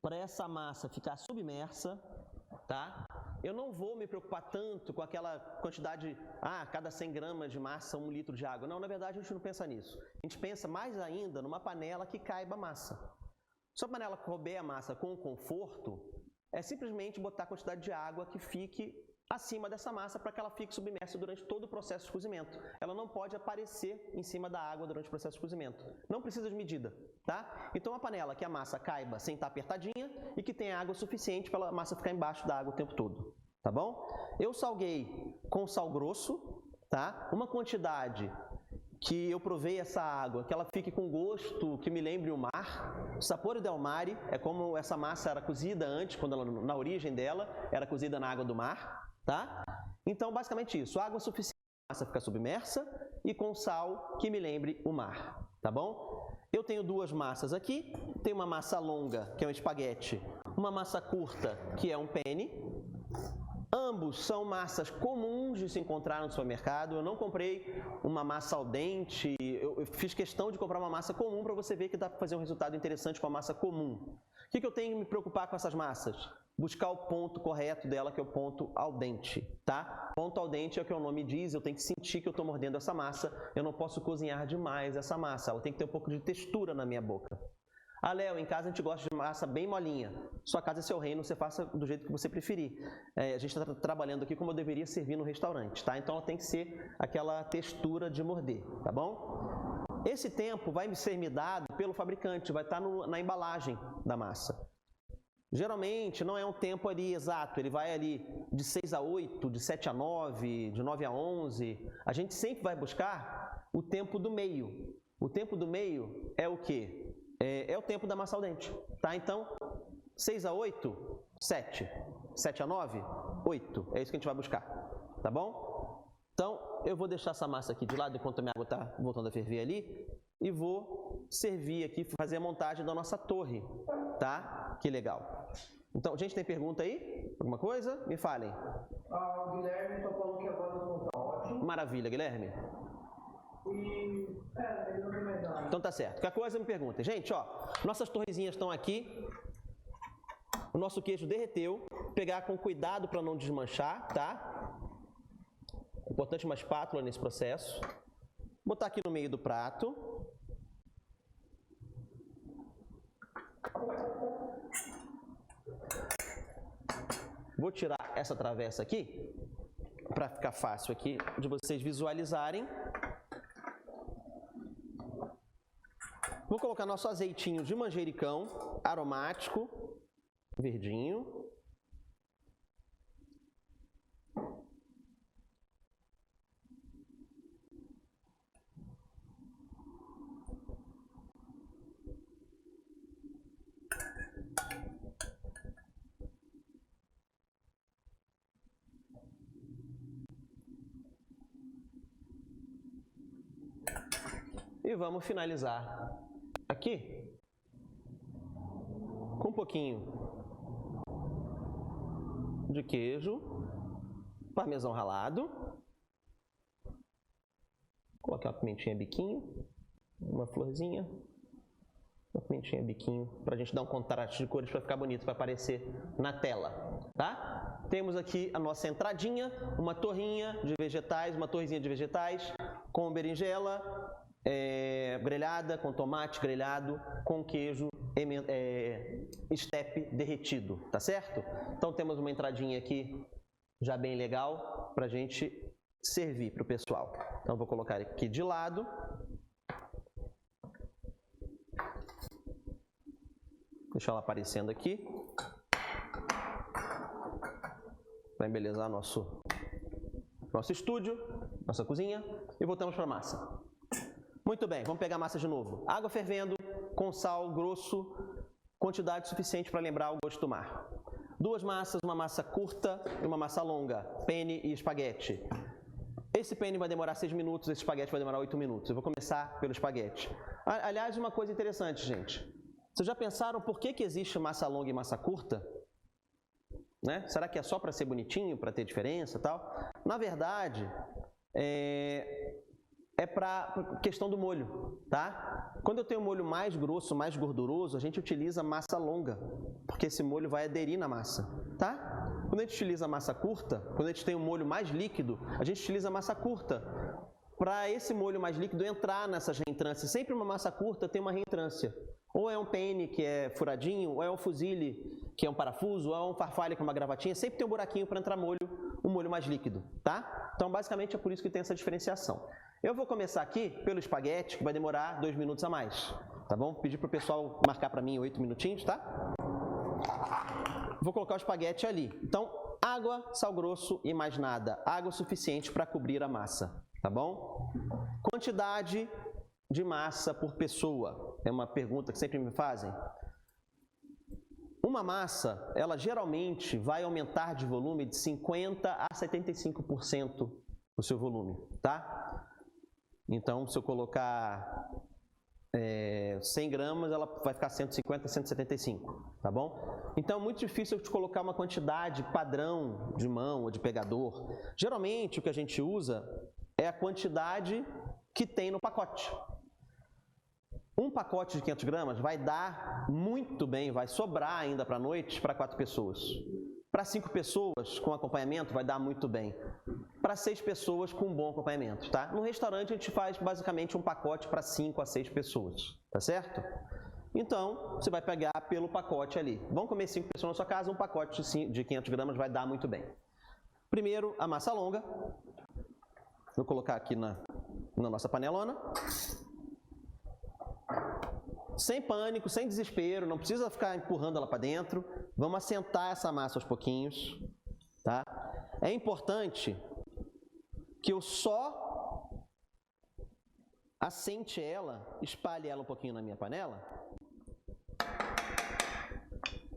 para essa massa ficar submersa, tá? Eu não vou me preocupar tanto com aquela quantidade, cada 100 gramas de massa, 1 litro de água. Não, na verdade a gente não pensa nisso. A gente pensa mais ainda numa panela que caiba a massa. Se a panela couber a massa com conforto, é simplesmente botar a quantidade de água que fique acima dessa massa para que ela fique submersa durante todo o processo de cozimento. Ela não pode aparecer em cima da água durante o processo de cozimento. Não precisa de medida, tá? Então, uma panela que a massa caiba sem estar apertadinha e que tenha água suficiente para a massa ficar embaixo da água o tempo todo, tá bom? Eu salguei com sal grosso, tá? Uma quantidade que eu provei essa água, que ela fique com gosto que me lembre o mar. Sapore del mare é como essa massa era cozida antes, quando ela, na origem dela, era cozida na água do mar. Tá? Então, basicamente isso, água suficiente para a massa ficar submersa e com sal que me lembre o mar, tá bom? Eu tenho 2 massas aqui, tenho uma massa longa, que é um espaguete, uma massa curta, que é um penne. Ambos são massas comuns de se encontrar no supermercado. Eu não comprei uma massa al dente, eu fiz questão de comprar uma massa comum para você ver que dá para fazer um resultado interessante com a massa comum. O que eu tenho que me preocupar com essas massas? buscar o ponto correto dela, que é o ponto al dente, tá? Ponto al dente é o que o nome diz, eu tenho que sentir que eu estou mordendo essa massa, eu não posso cozinhar demais essa massa, ela tem que ter um pouco de textura na minha boca. Ah, Léo, em casa a gente gosta de massa bem molinha. Sua casa é seu reino, você faça do jeito que você preferir. A gente está trabalhando aqui como eu deveria servir no restaurante, tá? Então ela tem que ser aquela textura de morder, tá bom? Esse tempo vai ser me dado pelo fabricante, vai estar na embalagem da massa. Geralmente não é um tempo ali exato, ele vai ali de 6 a 8, de 7 a 9, de 9 a 11. A gente sempre vai buscar o tempo do meio. O tempo do meio é o quê? É o tempo da massa al dente, tá? Então, 6 a 8, 7. 7 a 9, 8. É isso que a gente vai buscar, tá bom? Então, eu vou deixar essa massa aqui de lado enquanto a minha água está voltando a ferver ali e vou servir aqui, fazer a montagem da nossa torre, tá? Que legal. Então, gente, tem pergunta aí? Alguma coisa? Me falem. O Guilherme só falou que agora não está ótimo. Maravilha, Guilherme. Então tá certo. Qualquer coisa me pergunta. Gente, ó, nossas torrezinhas estão aqui. O nosso queijo derreteu. Pegar com cuidado para não desmanchar, tá? Importante uma espátula nesse processo. Botar aqui no meio do prato. Vou tirar essa travessa aqui para ficar fácil aqui de vocês visualizarem. Vou colocar nosso azeitinho de manjericão, aromático, verdinho. E vamos finalizar aqui com um pouquinho de queijo, parmesão ralado, colocar uma pimentinha biquinho, uma florzinha, uma pimentinha biquinho, para a gente dar um contraste de cores para ficar bonito, para aparecer na tela, tá? Temos aqui a nossa entradinha, uma torrinha de vegetais, uma torrezinha de vegetais com berinjela, grelhada, com tomate grelhado, com queijo estepe derretido, tá certo? Então temos uma entradinha aqui já bem legal para a gente servir para o pessoal. Então vou colocar aqui de lado. Deixar ela aparecendo aqui. Para embelezar nosso estúdio, nossa cozinha. E voltamos para a massa. Muito bem, vamos pegar a massa de novo. Água fervendo, com sal grosso, quantidade suficiente para lembrar o gosto do mar. Duas massas, uma massa curta e uma massa longa, penne e espaguete. Esse penne vai demorar 6 minutos, esse espaguete vai demorar 8 minutos. Eu vou começar pelo espaguete. Aliás, uma coisa interessante, gente. Vocês já pensaram por que existe massa longa e massa curta? Né? Será que é só para ser bonitinho, para ter diferença e tal? Na verdade, é para questão do molho, tá? Quando eu tenho um molho mais grosso, mais gorduroso, a gente utiliza massa longa, porque esse molho vai aderir na massa, tá? Quando a gente utiliza massa curta, quando a gente tem um molho mais líquido, a gente utiliza massa curta, para esse molho mais líquido entrar nessas reentrâncias. Sempre uma massa curta tem uma reentrância. Ou é um penne que é furadinho, ou é um fusilli que é um parafuso, ou é um farfalle que é uma gravatinha, sempre tem um buraquinho para entrar um molho mais líquido, tá? Então, basicamente, é por isso que tem essa diferenciação. Eu vou começar aqui pelo espaguete, que vai demorar 2 minutos a mais, tá bom? Pedir para o pessoal marcar para mim 8 minutinhos, tá? Vou colocar o espaguete ali. Então, água, sal grosso e mais nada. Água suficiente para cobrir a massa, tá bom? Quantidade de massa por pessoa. É uma pergunta que sempre me fazem. Uma massa, ela geralmente vai aumentar de volume de 50% a 75% o seu volume, tá? Então, se eu colocar 100 gramas, ela vai ficar 150, 175, tá bom? Então, é muito difícil eu te colocar uma quantidade padrão de mão ou de pegador. Geralmente, o que a gente usa é a quantidade que tem no pacote. Um pacote de 500 gramas vai dar muito bem, vai sobrar ainda para a noite para 4 pessoas. Para 5 pessoas com acompanhamento vai dar muito bem. Para 6 pessoas com um bom acompanhamento, tá? No restaurante a gente faz basicamente um pacote para 5 a 6 pessoas, tá certo? Então, você vai pegar pelo pacote ali. Vão comer 5 pessoas na sua casa, um pacote de 500 gramas vai dar muito bem. Primeiro, a massa longa. Vou colocar aqui na nossa panelona. Sem pânico, sem desespero, não precisa ficar empurrando ela para dentro. Vamos assentar essa massa aos pouquinhos, tá? É importante que eu só assente ela, espalhe ela um pouquinho na minha panela.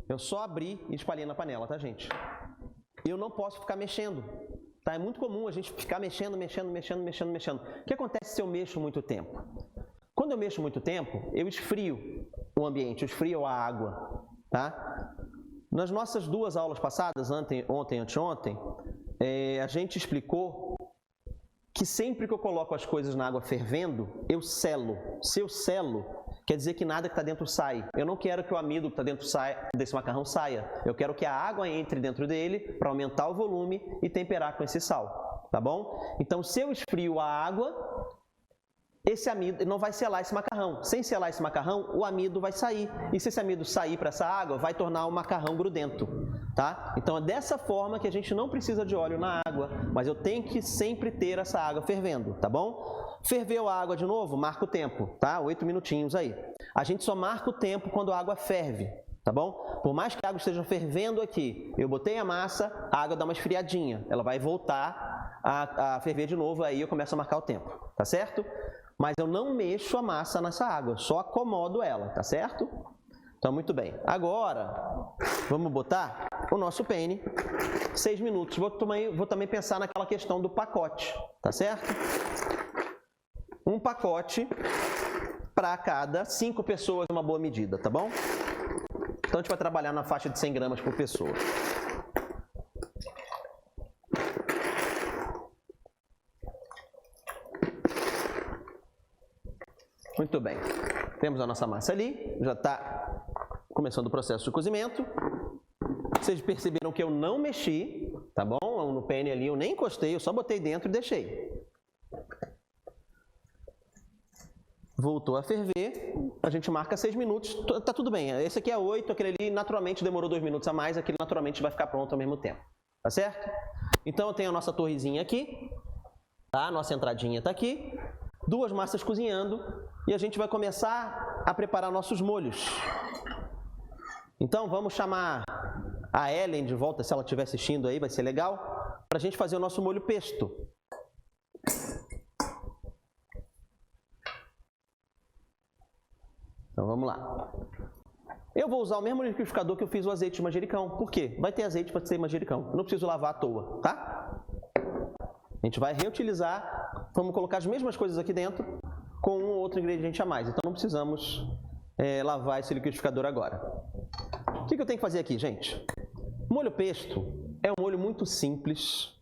Eu só abri e espalhei na panela, tá, gente? Eu não posso ficar mexendo, tá? É muito comum a gente ficar mexendo. O que acontece se eu mexo muito tempo? Quando eu mexo muito tempo, eu esfrio o ambiente, eu esfrio a água, tá? Nas nossas 2 aulas passadas, ontem e anteontem, a gente explicou que sempre que eu coloco as coisas na água fervendo, eu selo. Se eu selo, quer dizer que nada que está dentro sai. Eu não quero que o amido que está dentro desse macarrão saia. Eu quero que a água entre dentro dele para aumentar o volume e temperar com esse sal, tá bom? Então, se eu esfrio a água, esse amido não vai selar esse macarrão. Sem selar esse macarrão, o amido vai sair. E se esse amido sair para essa água, vai tornar o macarrão grudento, tá? Então é dessa forma que a gente não precisa de óleo na água, mas eu tenho que sempre ter essa água fervendo, tá bom? Ferveu a água de novo, marca o tempo, tá? 8 minutinhos aí. A gente só marca o tempo quando a água ferve, tá bom? Por mais que a água esteja fervendo aqui, eu botei a massa, a água dá uma esfriadinha, ela vai voltar a ferver de novo, aí eu começo a marcar o tempo, tá certo? Mas eu não mexo a massa nessa água, só acomodo ela, tá certo? Então, muito bem. Agora, vamos botar o nosso penne, 6 minutos. Vou também pensar naquela questão do pacote, tá certo? Um pacote para cada 5 pessoas é uma boa medida, tá bom? Então, a gente vai trabalhar na faixa de 100 gramas por pessoa. Muito bem, temos a nossa massa ali, já está começando o processo de cozimento. Vocês perceberam que eu não mexi, tá bom? No penne ali eu nem encostei, eu só botei dentro e deixei. Voltou a ferver, a gente marca 6 minutos, tá tudo bem. Esse aqui é 8, aquele ali naturalmente demorou 2 minutos a mais, aquele naturalmente vai ficar pronto ao mesmo tempo, tá certo? Então eu tenho a nossa torrezinha aqui, tá? A nossa entradinha está aqui. 2 massas cozinhando e a gente vai começar a preparar nossos molhos. Então, vamos chamar a Ellen de volta, se ela estiver assistindo aí, vai ser legal, para a gente fazer o nosso molho pesto. Então, vamos lá. Eu vou usar o mesmo liquidificador que eu fiz o azeite de manjericão. Por quê? Vai ter azeite para ser manjericão. Eu não preciso lavar à toa, tá? A gente vai reutilizar, vamos colocar as mesmas coisas aqui dentro com um ou outro ingrediente a mais. Então não precisamos lavar esse liquidificador agora. O que eu tenho que fazer aqui, gente? Molho pesto é um molho muito simples.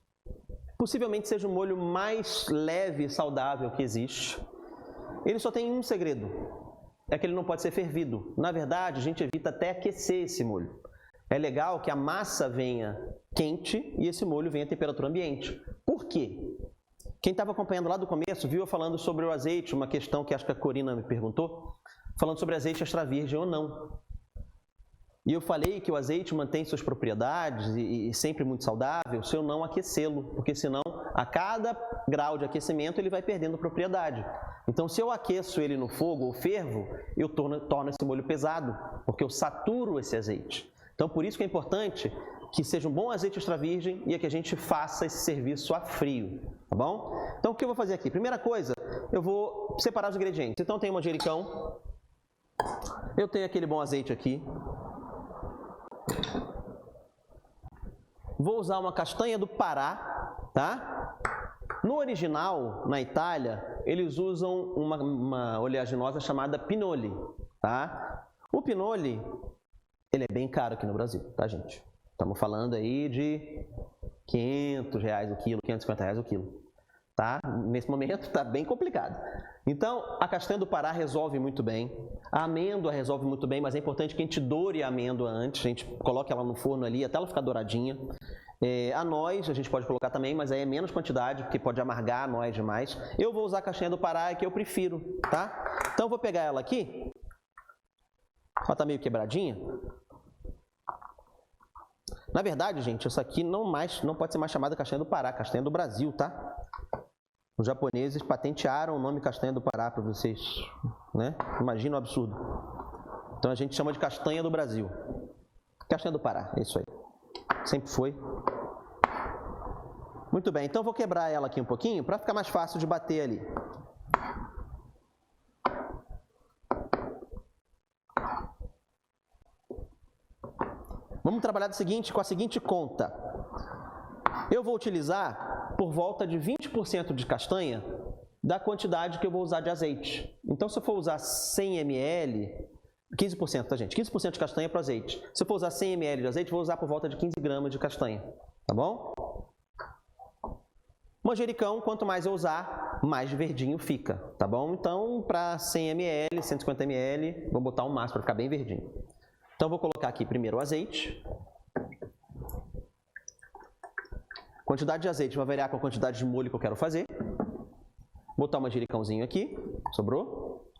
Possivelmente seja o molho mais leve e saudável que existe. Ele só tem um segredo. É que ele não pode ser fervido. Na verdade, a gente evita até aquecer esse molho. É legal que a massa venha quente e esse molho venha a temperatura ambiente. Por quê? Quem estava acompanhando lá do começo viu eu falando sobre o azeite, uma questão que acho que a Corina me perguntou, falando sobre azeite extra virgem ou não. E eu falei que o azeite mantém suas propriedades e sempre muito saudável se eu não aquecê-lo, porque senão a cada grau de aquecimento ele vai perdendo propriedade. Então se eu aqueço ele no fogo ou fervo, eu torno esse molho pesado, porque eu saturo esse azeite. Então por isso que é importante que seja um bom azeite extra virgem e que a gente faça esse serviço a frio, tá bom? Então o que eu vou fazer aqui? Primeira coisa, eu vou separar os ingredientes. Então eu tenho manjericão, eu tenho aquele bom azeite aqui, vou usar uma castanha do Pará, tá? No original, na Itália, eles usam uma oleaginosa chamada pinoli, tá? O pinoli, ele é bem caro aqui no Brasil, tá, gente? Estamos falando aí de R$500 o quilo, R$550 o quilo. tá? Nesse momento está bem complicado. Então, a castanha do Pará resolve muito bem, a amêndoa resolve muito bem, mas é importante que a gente doure a amêndoa antes, a gente coloque ela no forno ali até ela ficar douradinha. A noz a gente pode colocar também, mas aí é menos quantidade, porque pode amargar a noz demais. Eu vou usar a castanha do Pará, que eu prefiro, tá? Então, eu vou pegar ela aqui, ela está meio quebradinha. Na verdade, gente, essa aqui não pode ser mais chamada castanha do Pará, castanha do Brasil, tá? Os japoneses patentearam o nome castanha do Pará para vocês, né? Imagina o absurdo. Então a gente chama de castanha do Brasil. Castanha do Pará, é isso aí. Sempre foi. Muito bem, então eu vou quebrar ela aqui um pouquinho para ficar mais fácil de bater ali. Vamos trabalhar com a seguinte conta. Eu vou utilizar por volta de 20% de castanha da quantidade que eu vou usar de azeite. Então, se eu for usar 100 ml, 15%, tá, gente? 15% de castanha para azeite. Se eu for usar 100 ml de azeite, vou usar por volta de 15 gramas de castanha, tá bom? Manjericão, quanto mais eu usar, mais verdinho fica, tá bom? Então, para 100 ml, 150 ml, vou botar um máximo para ficar bem verdinho. Então, vou colocar aqui primeiro o azeite. Quantidade de azeite vai variar com a quantidade de molho que eu quero fazer. Vou botar um manjericãozinho aqui, sobrou.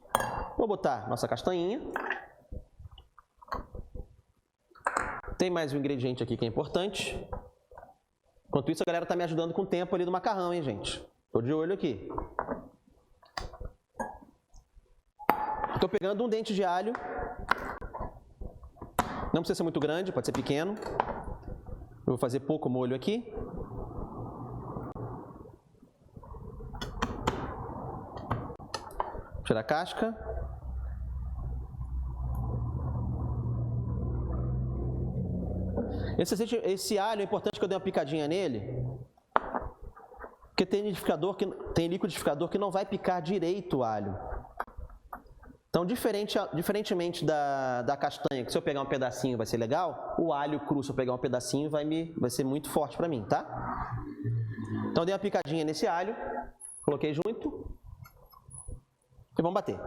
Vou botar nossa castanhinha. Tem mais um ingrediente aqui que é importante. Enquanto isso, a galera está me ajudando com o tempo ali do macarrão, hein, gente? Estou de olho aqui. Estou pegando um dente de alho. Não precisa ser muito grande, pode ser pequeno. Eu vou fazer pouco molho aqui. Tirar a casca. Esse alho é importante que eu dê uma picadinha nele, porque tem liquidificador que não vai picar direito o alho. Então, diferentemente da castanha, que se eu pegar um pedacinho vai ser legal, o alho cru, se eu pegar um pedacinho, vai ser muito forte para mim, tá? Então, eu dei uma picadinha nesse alho, coloquei junto e vamos bater.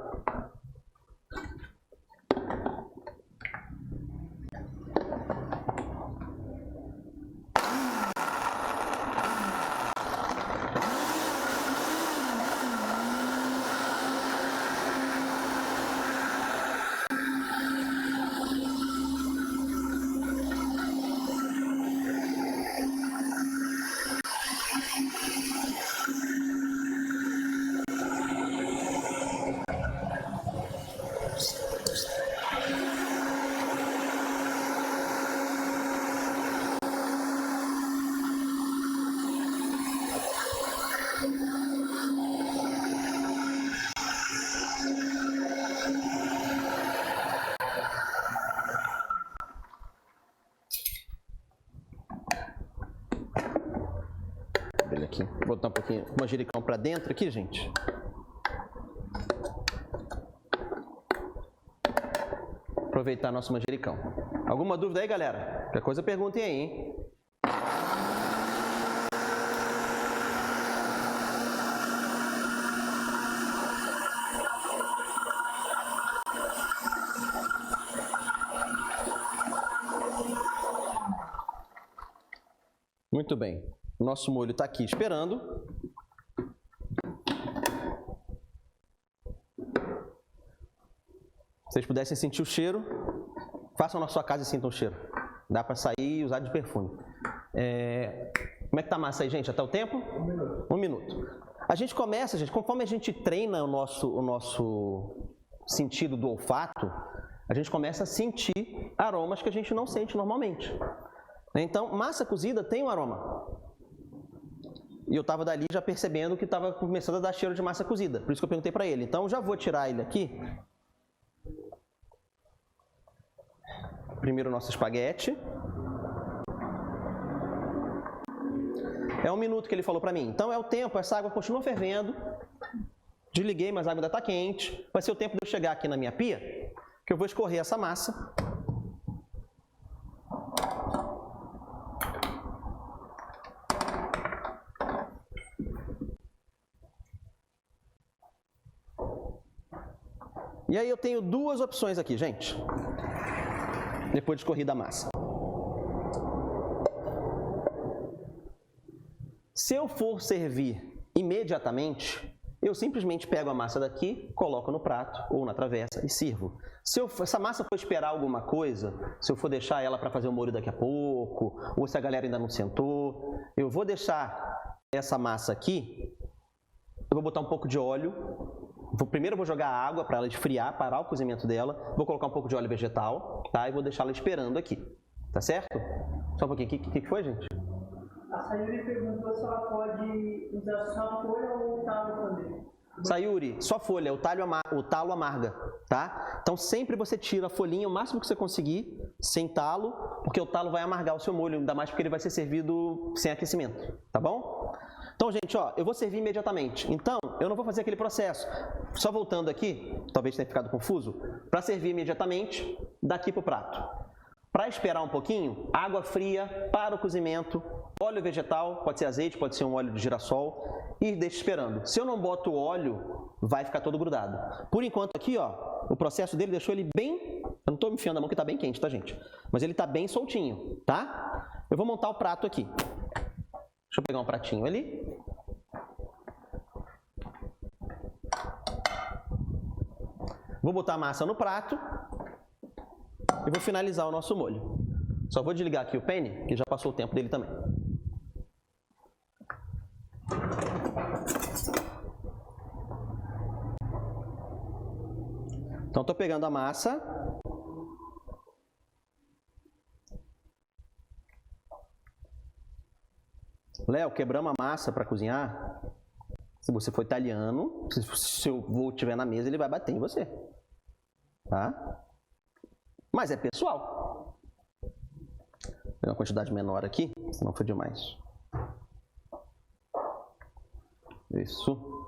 Aqui. Vou botar um pouquinho de manjericão para dentro aqui, gente. Aproveitar nosso manjericão. Alguma dúvida aí, galera? Qualquer coisa, perguntem aí, hein? Muito bem. O nosso molho está aqui esperando. Se vocês pudessem sentir o cheiro, façam na sua casa e sintam o cheiro. Dá para sair e usar de perfume. Como é que tá a massa aí, gente? Até o tempo? 1 minuto. 1 minuto. A gente começa, gente, conforme a gente treina o nosso sentido do olfato, a gente começa a sentir aromas que a gente não sente normalmente. Então, massa cozida tem um aroma. E eu estava dali já percebendo que estava começando a dar cheiro de massa cozida. Por isso que eu perguntei para ele. Então, já vou tirar ele aqui. Primeiro o nosso espaguete. É 1 minuto que ele falou para mim. Então, é o tempo, essa água continua fervendo. Desliguei, mas a água ainda está quente. Vai ser o tempo de eu chegar aqui na minha pia, que eu vou escorrer essa massa. E aí eu tenho duas opções aqui, gente, depois de escorrida a massa. Se eu for servir imediatamente, eu simplesmente pego a massa daqui, coloco no prato ou na travessa e sirvo. Se essa massa for esperar alguma coisa, se eu for deixar ela para fazer o molho daqui a pouco, ou se a galera ainda não sentou, eu vou deixar essa massa aqui, eu vou botar um pouco de óleo. Primeiro eu vou jogar água para ela esfriar, parar o cozimento dela, vou colocar um pouco de óleo vegetal, tá? E vou deixar ela esperando aqui, tá certo? Só um pouquinho, o que foi, gente? A Sayuri perguntou se ela pode usar só folha ou talo também. Sayuri, só folha, o talo amarga, tá? Então sempre você tira a folhinha o máximo que você conseguir, sem talo, porque o talo vai amargar o seu molho, ainda mais porque ele vai ser servido sem aquecimento, tá bom? Então, gente, ó, eu vou servir imediatamente. Então, eu não vou fazer aquele processo. Só voltando aqui, talvez tenha ficado confuso, para servir imediatamente, daqui para o prato. Para esperar um pouquinho, água fria para o cozimento, óleo vegetal, pode ser azeite, pode ser um óleo de girassol, e deixa esperando. Se eu não boto óleo, vai ficar todo grudado. Por enquanto aqui, ó, o processo dele deixou ele bem... Eu não estou me enfiando a mão que está bem quente, tá, gente? Mas ele está bem soltinho, tá? Eu vou montar o prato aqui. Deixa eu pegar um pratinho ali. Vou botar a massa no prato e vou finalizar o nosso molho. Só vou desligar aqui o penne, que já passou o tempo dele também. Então, estou pegando a massa. Léo, quebramos a massa para cozinhar. Se você for italiano, se o vô estiver na mesa, ele vai bater em você. Tá? Mas é pessoal. Vou pegar uma quantidade menor aqui, senão foi demais. Isso.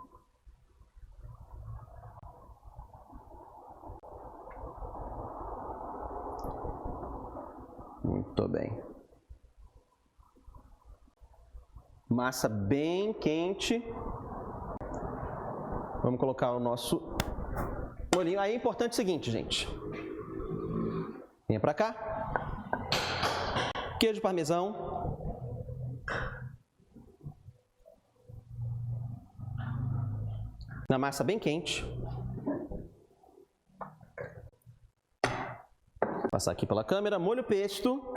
Muito bem. Massa bem quente. Vamos colocar o nosso molhinho. Aí é importante o seguinte, gente. Venha para cá. Queijo parmesão. Na massa bem quente. Vou passar aqui pela câmera. Molho pesto.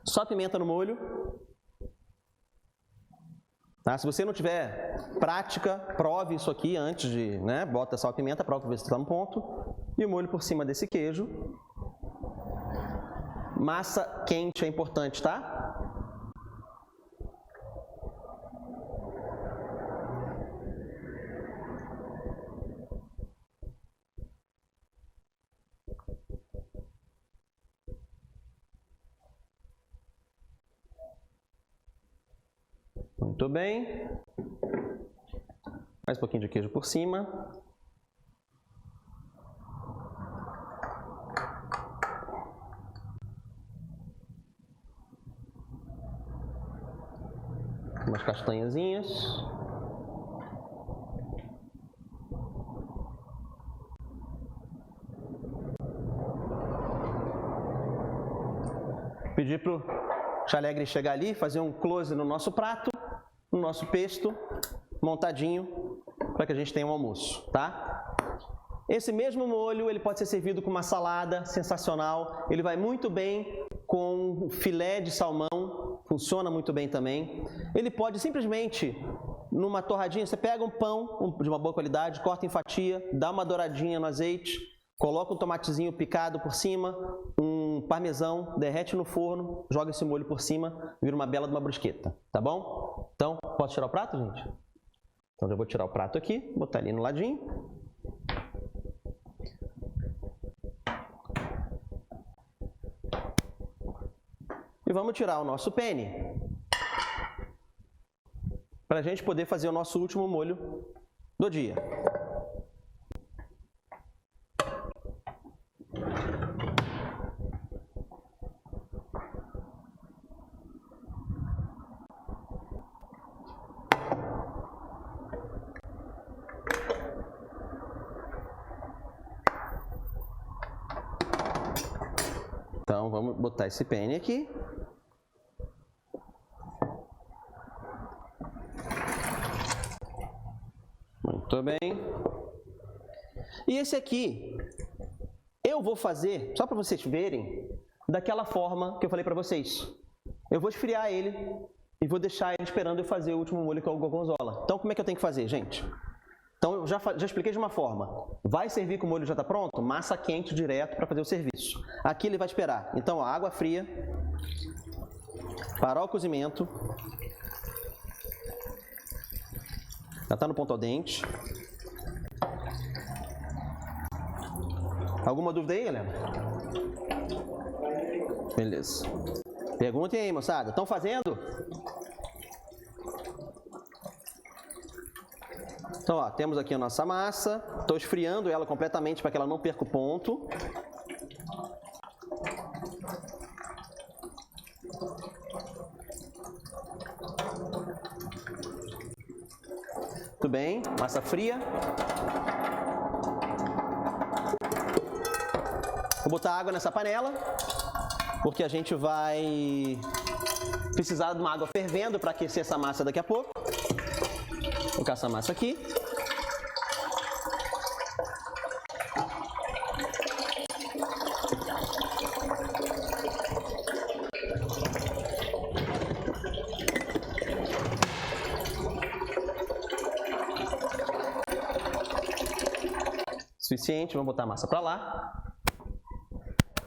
Só pimenta no molho. Tá? Se você não tiver prática, prove isso aqui antes de, né? Bota sal e pimenta, prova para ver se está no ponto. E o molho por cima desse queijo. Massa quente é importante, tá? Muito bem. Mais um pouquinho de queijo por cima. Umas castanhazinhas. Pedir para o Chalegre chegar ali, fazer um close no nosso prato, no nosso pesto, montadinho, para que a gente tenha um almoço, tá? Esse mesmo molho, ele pode ser servido com uma salada sensacional, ele vai muito bem com filé de salmão, funciona muito bem também. Ele pode simplesmente, numa torradinha, você pega um pão de uma boa qualidade, corta em fatia, dá uma douradinha no azeite, coloca um tomatezinho picado por cima, um parmesão, derrete no forno, joga esse molho por cima, vira uma bela de uma brusqueta, tá bom? Então, posso tirar o prato, gente? Então, já vou tirar o prato aqui, botar ali no ladinho. E vamos tirar o nosso penne, para a gente poder fazer o nosso último molho do dia. Então, vamos botar esse penne aqui. Muito bem. E esse aqui, eu vou fazer, só para vocês verem, daquela forma que eu falei para vocês. Eu vou esfriar ele e vou deixar ele esperando eu fazer o último molho, que é o gorgonzola. Então, como é que eu tenho que fazer, gente? Então, eu já expliquei de uma forma. Vai servir com o molho já está pronto? Massa quente direto para fazer o serviço. Aqui ele vai esperar. Então, a água fria, parar o cozimento. Já está no ponto ao dente. Alguma dúvida aí, Helena? Beleza. Perguntem aí, moçada. Estão fazendo? Então, ó, temos aqui a nossa massa. Estou esfriando ela completamente para que ela não perca o ponto. Muito bem, massa fria. Vou botar água nessa panela, porque a gente vai precisar de uma água fervendo para aquecer essa massa daqui a pouco. Vou colocar essa massa aqui. Suficiente, vamos botar a massa para lá.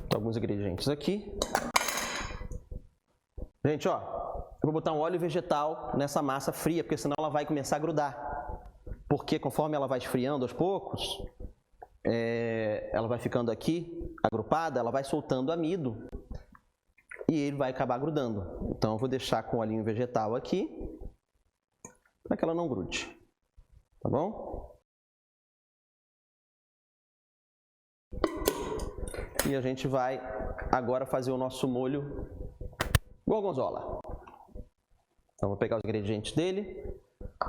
Botar alguns ingredientes aqui. Gente, ó, eu vou botar um óleo vegetal nessa massa fria, porque senão ela vai começar a grudar. Porque conforme ela vai esfriando aos poucos, ela vai ficando aqui agrupada, ela vai soltando amido e ele vai acabar grudando. Então eu vou deixar com o olhinho vegetal aqui, para que ela não grude. Tá bom? E a gente vai agora fazer o nosso molho gorgonzola. Então, vou pegar os ingredientes dele,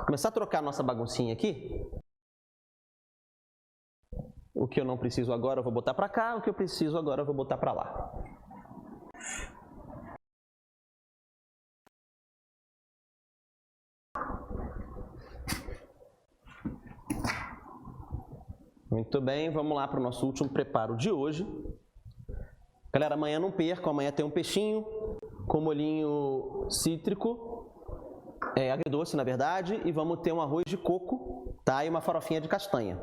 começar a trocar a nossa baguncinha aqui. O que eu não preciso agora eu vou botar para cá, o que eu preciso agora eu vou botar para lá. Muito bem, vamos lá para o nosso último preparo de hoje. Galera, amanhã não percam, amanhã tem um peixinho com molhinho cítrico, agridoce na verdade, e vamos ter um arroz de coco, tá? E uma farofinha de castanha.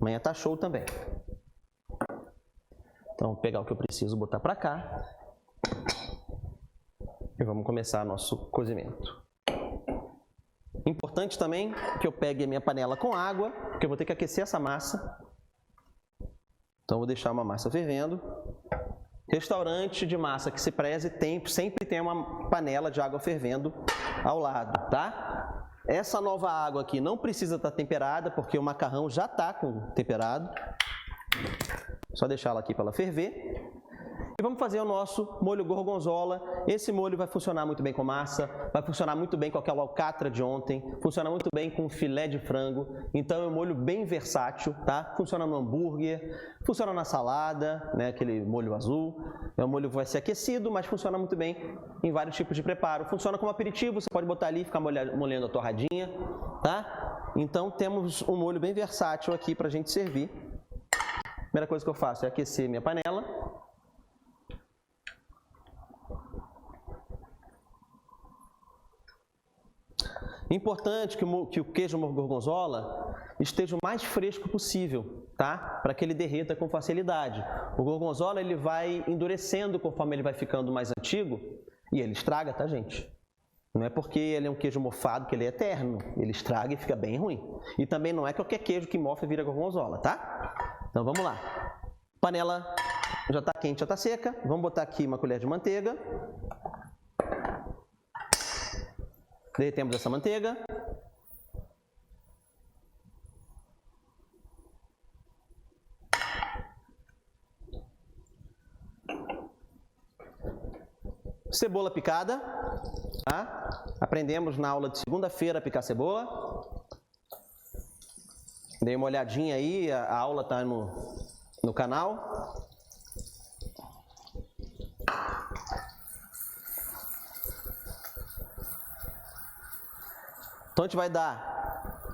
Amanhã tá show também. Então, vou pegar o que eu preciso, botar para cá. E vamos começar nosso cozimento. Importante também que eu pegue a minha panela com água, porque eu vou ter que aquecer essa massa. Então, vou deixar uma massa fervendo. Restaurante de massa que se preze sempre tem uma panela de água fervendo ao lado, tá? Essa nova água aqui não precisa estar temperada, porque o macarrão já está temperado. Só deixar ela aqui para ela ferver. E vamos fazer o nosso molho gorgonzola. Esse molho vai funcionar muito bem com massa, vai funcionar muito bem com aquela alcatra de ontem, funciona muito bem com filé de frango. Então é um molho bem versátil, tá? Funciona no hambúrguer, funciona na salada, né? Aquele molho azul. É um molho que vai ser aquecido, mas funciona muito bem em vários tipos de preparo. Funciona como aperitivo, você pode botar ali e ficar molhando a torradinha, tá? Então temos um molho bem versátil aqui para a gente servir. A primeira coisa que eu faço é aquecer minha panela. Importante que o queijo gorgonzola esteja o mais fresco possível, tá? Para que ele derreta com facilidade. O gorgonzola ele vai endurecendo conforme ele vai ficando mais antigo e ele estraga, tá, gente? Não é porque ele é um queijo mofado que ele é eterno, ele estraga e fica bem ruim. E também não é qualquer queijo que mofa e vira gorgonzola, tá? Então vamos lá. Panela já está quente, já está seca. Vamos botar aqui uma colher de manteiga. Derretemos essa manteiga. Cebola picada. Tá? Aprendemos na aula de segunda-feira a picar cebola. Dei uma olhadinha aí, a aula está no canal. Então a gente vai dar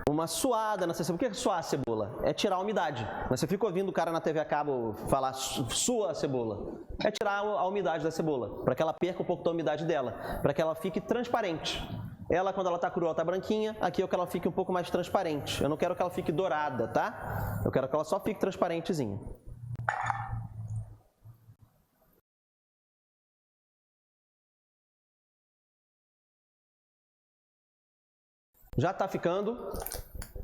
uma suada nessa cebola. O que é suar a cebola? É tirar a umidade. Mas você fica ouvindo o cara na TV a cabo falar sua a cebola. É tirar a umidade da cebola, para que ela perca um pouco da umidade dela, para que ela fique transparente. Ela, quando ela está crua, ela está branquinha. Aqui eu quero que ela fique um pouco mais transparente. Eu não quero que ela fique dourada, tá? Eu quero que ela só fique transparentezinha. Já está ficando.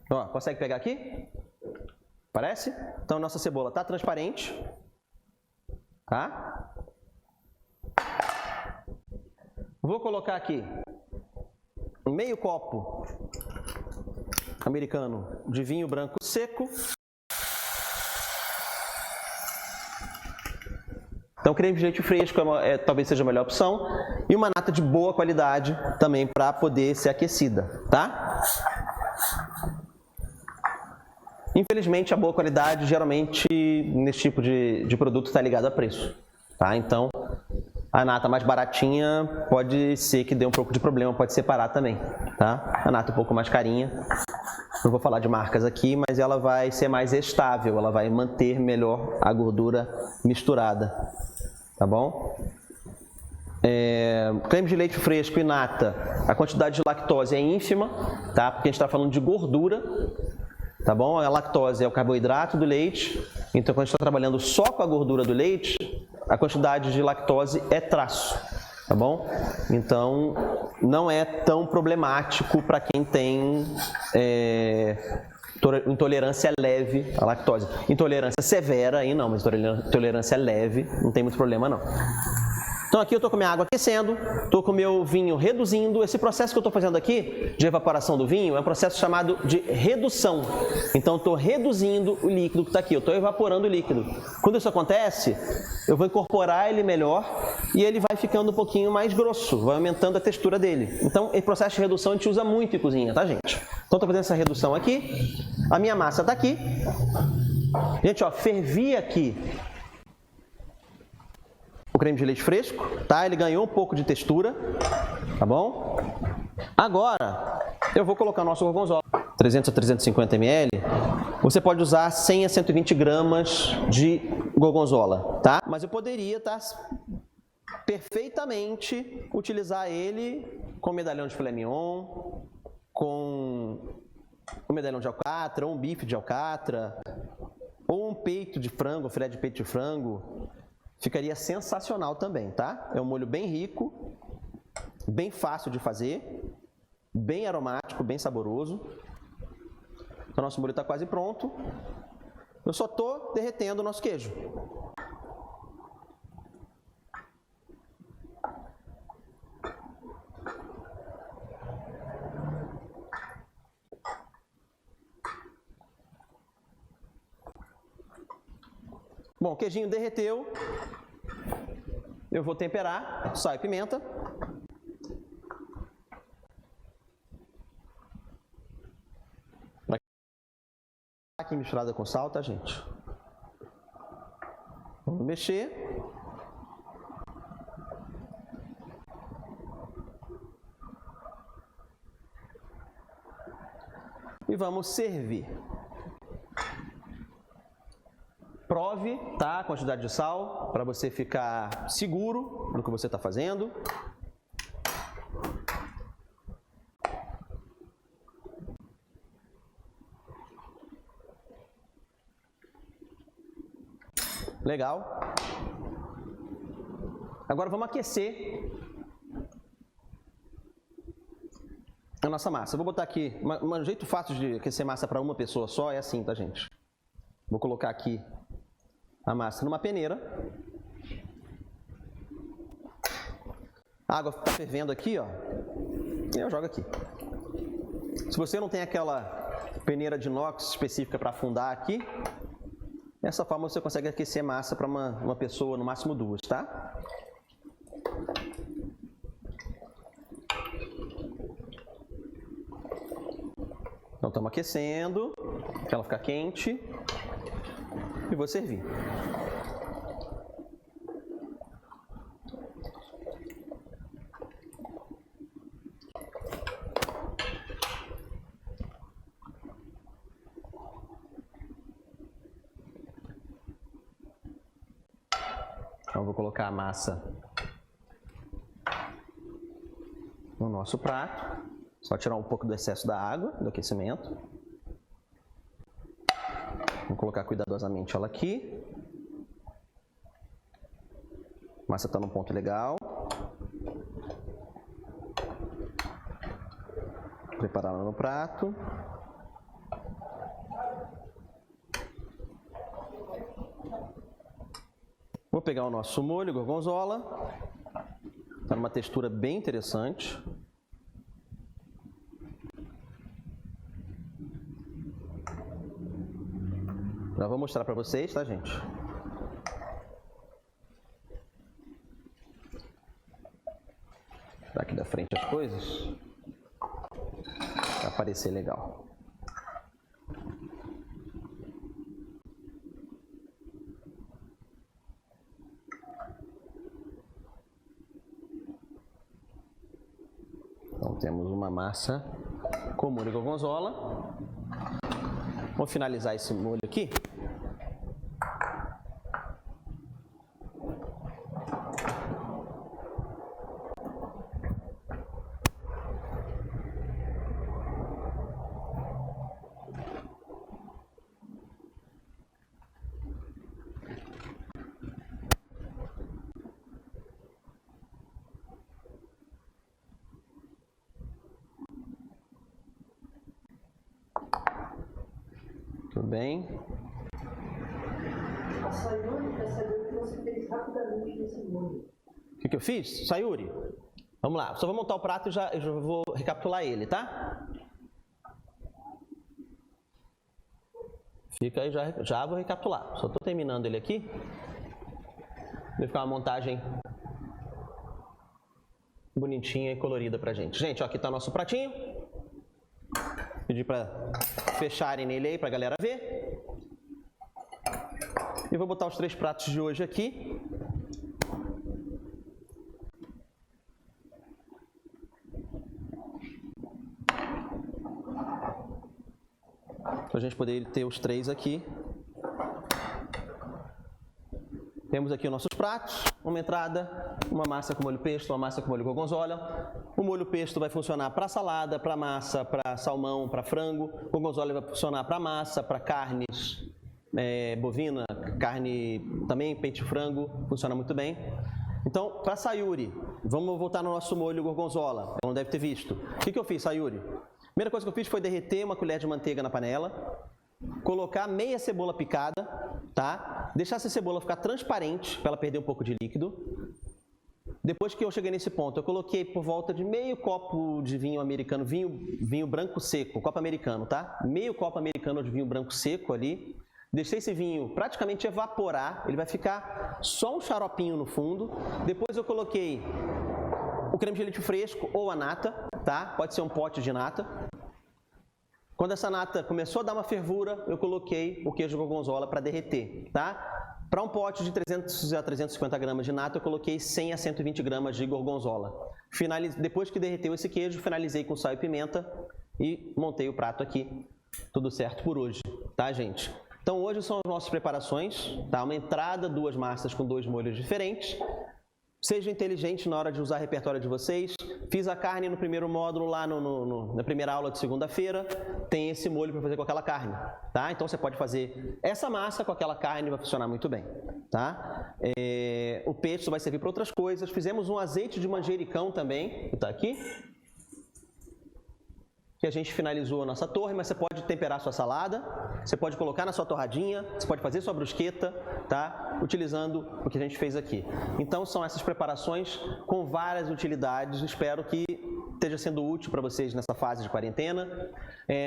Ó, consegue pegar aqui? Parece? Então, nossa cebola está transparente. Tá? Vou colocar aqui meio copo americano de vinho branco seco. Então, creme de leite fresco talvez seja a melhor opção. E uma nata de boa qualidade também para poder ser aquecida, tá? Infelizmente, a boa qualidade, geralmente, nesse tipo de produto está ligado a preço, tá? Então, a nata mais baratinha pode ser que dê um pouco de problema, pode separar também, tá? A nata um pouco mais carinha, não vou falar de marcas aqui, mas ela vai ser mais estável, ela vai manter melhor a gordura misturada, tá bom? Creme de leite fresco e nata, a quantidade de lactose é ínfima, tá? Porque a gente está falando de gordura, tá bom? A lactose é o carboidrato do leite, então quando a gente está trabalhando só com a gordura do leite, a quantidade de lactose é traço, tá bom? Então, não é tão problemático para quem tem intolerância leve à lactose. Intolerância severa aí não, mas intolerância leve não tem muito problema não. Então aqui eu estou com minha água aquecendo, estou com o meu vinho reduzindo. Esse processo que eu estou fazendo aqui, de evaporação do vinho, é um processo chamado de redução. Então eu estou reduzindo o líquido que está aqui, eu estou evaporando o líquido. Quando isso acontece, eu vou incorporar ele melhor e ele vai ficando um pouquinho mais grosso, vai aumentando a textura dele. Então esse processo de redução a gente usa muito em cozinha, tá gente? Então estou fazendo essa redução aqui, a minha massa está aqui. Gente, ó, fervi aqui o creme de leite fresco, tá? Ele ganhou um pouco de textura, tá bom? Agora, eu vou colocar o nosso gorgonzola, 300 a 350 ml. Você pode usar 100 a 120 gramas de gorgonzola, tá? Mas eu poderia, perfeitamente utilizar ele com medalhão de filé mignon, com um medalhão de alcatra, ou um bife de alcatra, ou um peito de frango, um filé de peito de frango. Ficaria sensacional também, tá? É um molho bem rico, bem fácil de fazer, bem aromático, bem saboroso. Então, nosso molho está quase pronto. Eu só estou derretendo o nosso queijo. Bom, o queijinho derreteu. Eu vou temperar, sal e pimenta. Aqui misturada com sal, tá, gente? Vamos mexer. E vamos servir. Prove, tá, a quantidade de sal, para você ficar seguro no que você está fazendo. Legal. Agora vamos aquecer a nossa massa. Eu vou botar aqui, um jeito fácil de aquecer massa para uma pessoa só é assim, tá, gente? Vou colocar aqui a massa numa peneira. A água está fervendo aqui, ó. E eu jogo aqui. Se você não tem aquela peneira de inox específica para afundar aqui, dessa forma você consegue aquecer massa para uma pessoa, no máximo duas, tá? Então estamos aquecendo, para ela ficar quente. E vou servir. Então, vou colocar a massa no nosso prato. Só tirar um pouco do excesso da água, do aquecimento. Vou colocar cuidadosamente ela aqui. A massa está num ponto legal. Preparar ela no prato. Vou pegar o nosso molho gorgonzola. Está numa textura bem interessante. Já vou mostrar para vocês, tá, gente? Tirar aqui da frente as coisas. Para aparecer legal. Então, temos uma massa com molho gorgonzola. Vamos finalizar esse molho aqui. Tudo bem? A Sayuri quer saber o que você fez rapidamente nesse molho. O que eu fiz? Sayuri, vamos lá. Só vou montar o prato e já vou recapitular ele, tá? Fica aí, já vou recapitular. Só estou terminando ele aqui. Vai ficar uma montagem bonitinha e colorida pra gente. Gente, ó, aqui está nosso pratinho. Pedir para fecharem nele aí para a galera ver. E vou botar os 3 pratos de hoje aqui. Para a gente poder ter os 3 aqui. Temos aqui os nossos pratos, uma entrada, uma massa com molho pesto, uma massa com molho gorgonzola. O molho pesto vai funcionar para salada, para massa, para salmão, para frango. O gorgonzola vai funcionar para massa, para carnes bovina, carne também, peito de frango, funciona muito bem. Então, para Sayuri, vamos voltar no nosso molho gorgonzola, ela não deve ter visto. O que eu fiz, Sayuri? Primeira coisa que eu fiz foi derreter uma colher de manteiga na panela, colocar meia cebola picada, tá? Deixar essa cebola ficar transparente, para ela perder um pouco de líquido. Depois que eu cheguei nesse ponto, eu coloquei por volta de meio copo de vinho americano, vinho branco seco, copo americano, tá? Meio copo americano de vinho branco seco ali. Deixei esse vinho praticamente evaporar, ele vai ficar só um xaropinho no fundo. Depois eu coloquei o creme de leite fresco ou a nata, tá? Pode ser um pote de nata. Quando essa nata começou a dar uma fervura, eu coloquei o queijo gorgonzola para derreter, tá? Para um pote de 300 a 350 gramas de nata, eu coloquei 100 a 120 gramas de gorgonzola. Depois que derreteu esse queijo, finalizei com sal e pimenta e montei o prato aqui. Tudo certo por hoje, tá, gente? Então, hoje são as nossas preparações, tá? Uma entrada, 2 massas com 2 molhos diferentes. Seja inteligente na hora de usar o repertório de vocês. Fiz a carne no primeiro módulo lá na primeira aula de segunda-feira. Tem esse molho para fazer com aquela carne, tá? Então você pode fazer essa massa com aquela carne, vai funcionar muito bem, tá? O pesto vai servir para outras coisas. Fizemos um azeite de manjericão também, que está aqui. Que a gente finalizou a nossa torre, mas você pode temperar sua salada, você pode colocar na sua torradinha, você pode fazer sua brusqueta, tá? Utilizando o que a gente fez aqui. Então, são essas preparações com várias utilidades. Espero que esteja sendo útil para vocês nessa fase de quarentena.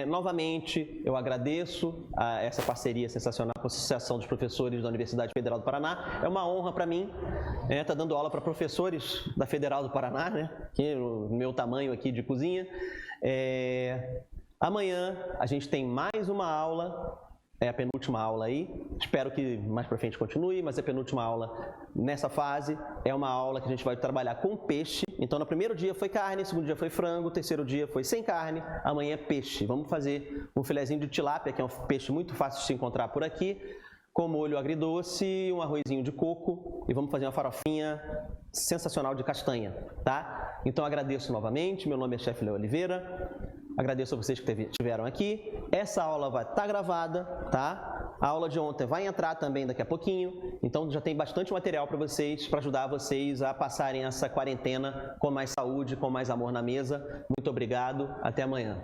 Novamente, eu agradeço a essa parceria sensacional com a Associação dos Professores da Universidade Federal do Paraná. É uma honra para mim estar dando aula para professores da Federal do Paraná, né? Que o meu tamanho aqui de cozinha. Amanhã a gente tem mais uma aula, é a penúltima aula aí, espero que mais para frente continue, mas é a penúltima aula nessa fase, é uma aula que a gente vai trabalhar com peixe. Então no primeiro dia foi carne, no segundo dia foi frango, terceiro dia foi sem carne, amanhã é peixe. Vamos fazer um filezinho de tilápia, que é um peixe muito fácil de se encontrar por aqui, com molho agridoce, um arrozinho de coco e vamos fazer uma farofinha sensacional de castanha, tá? Então agradeço novamente, meu nome é Chefe Léo Oliveira, agradeço a vocês que estiveram aqui. Essa aula vai estar gravada, tá? A aula de ontem vai entrar também daqui a pouquinho, então já tem bastante material para vocês, para ajudar vocês a passarem essa quarentena com mais saúde, com mais amor na mesa. Muito obrigado, até amanhã.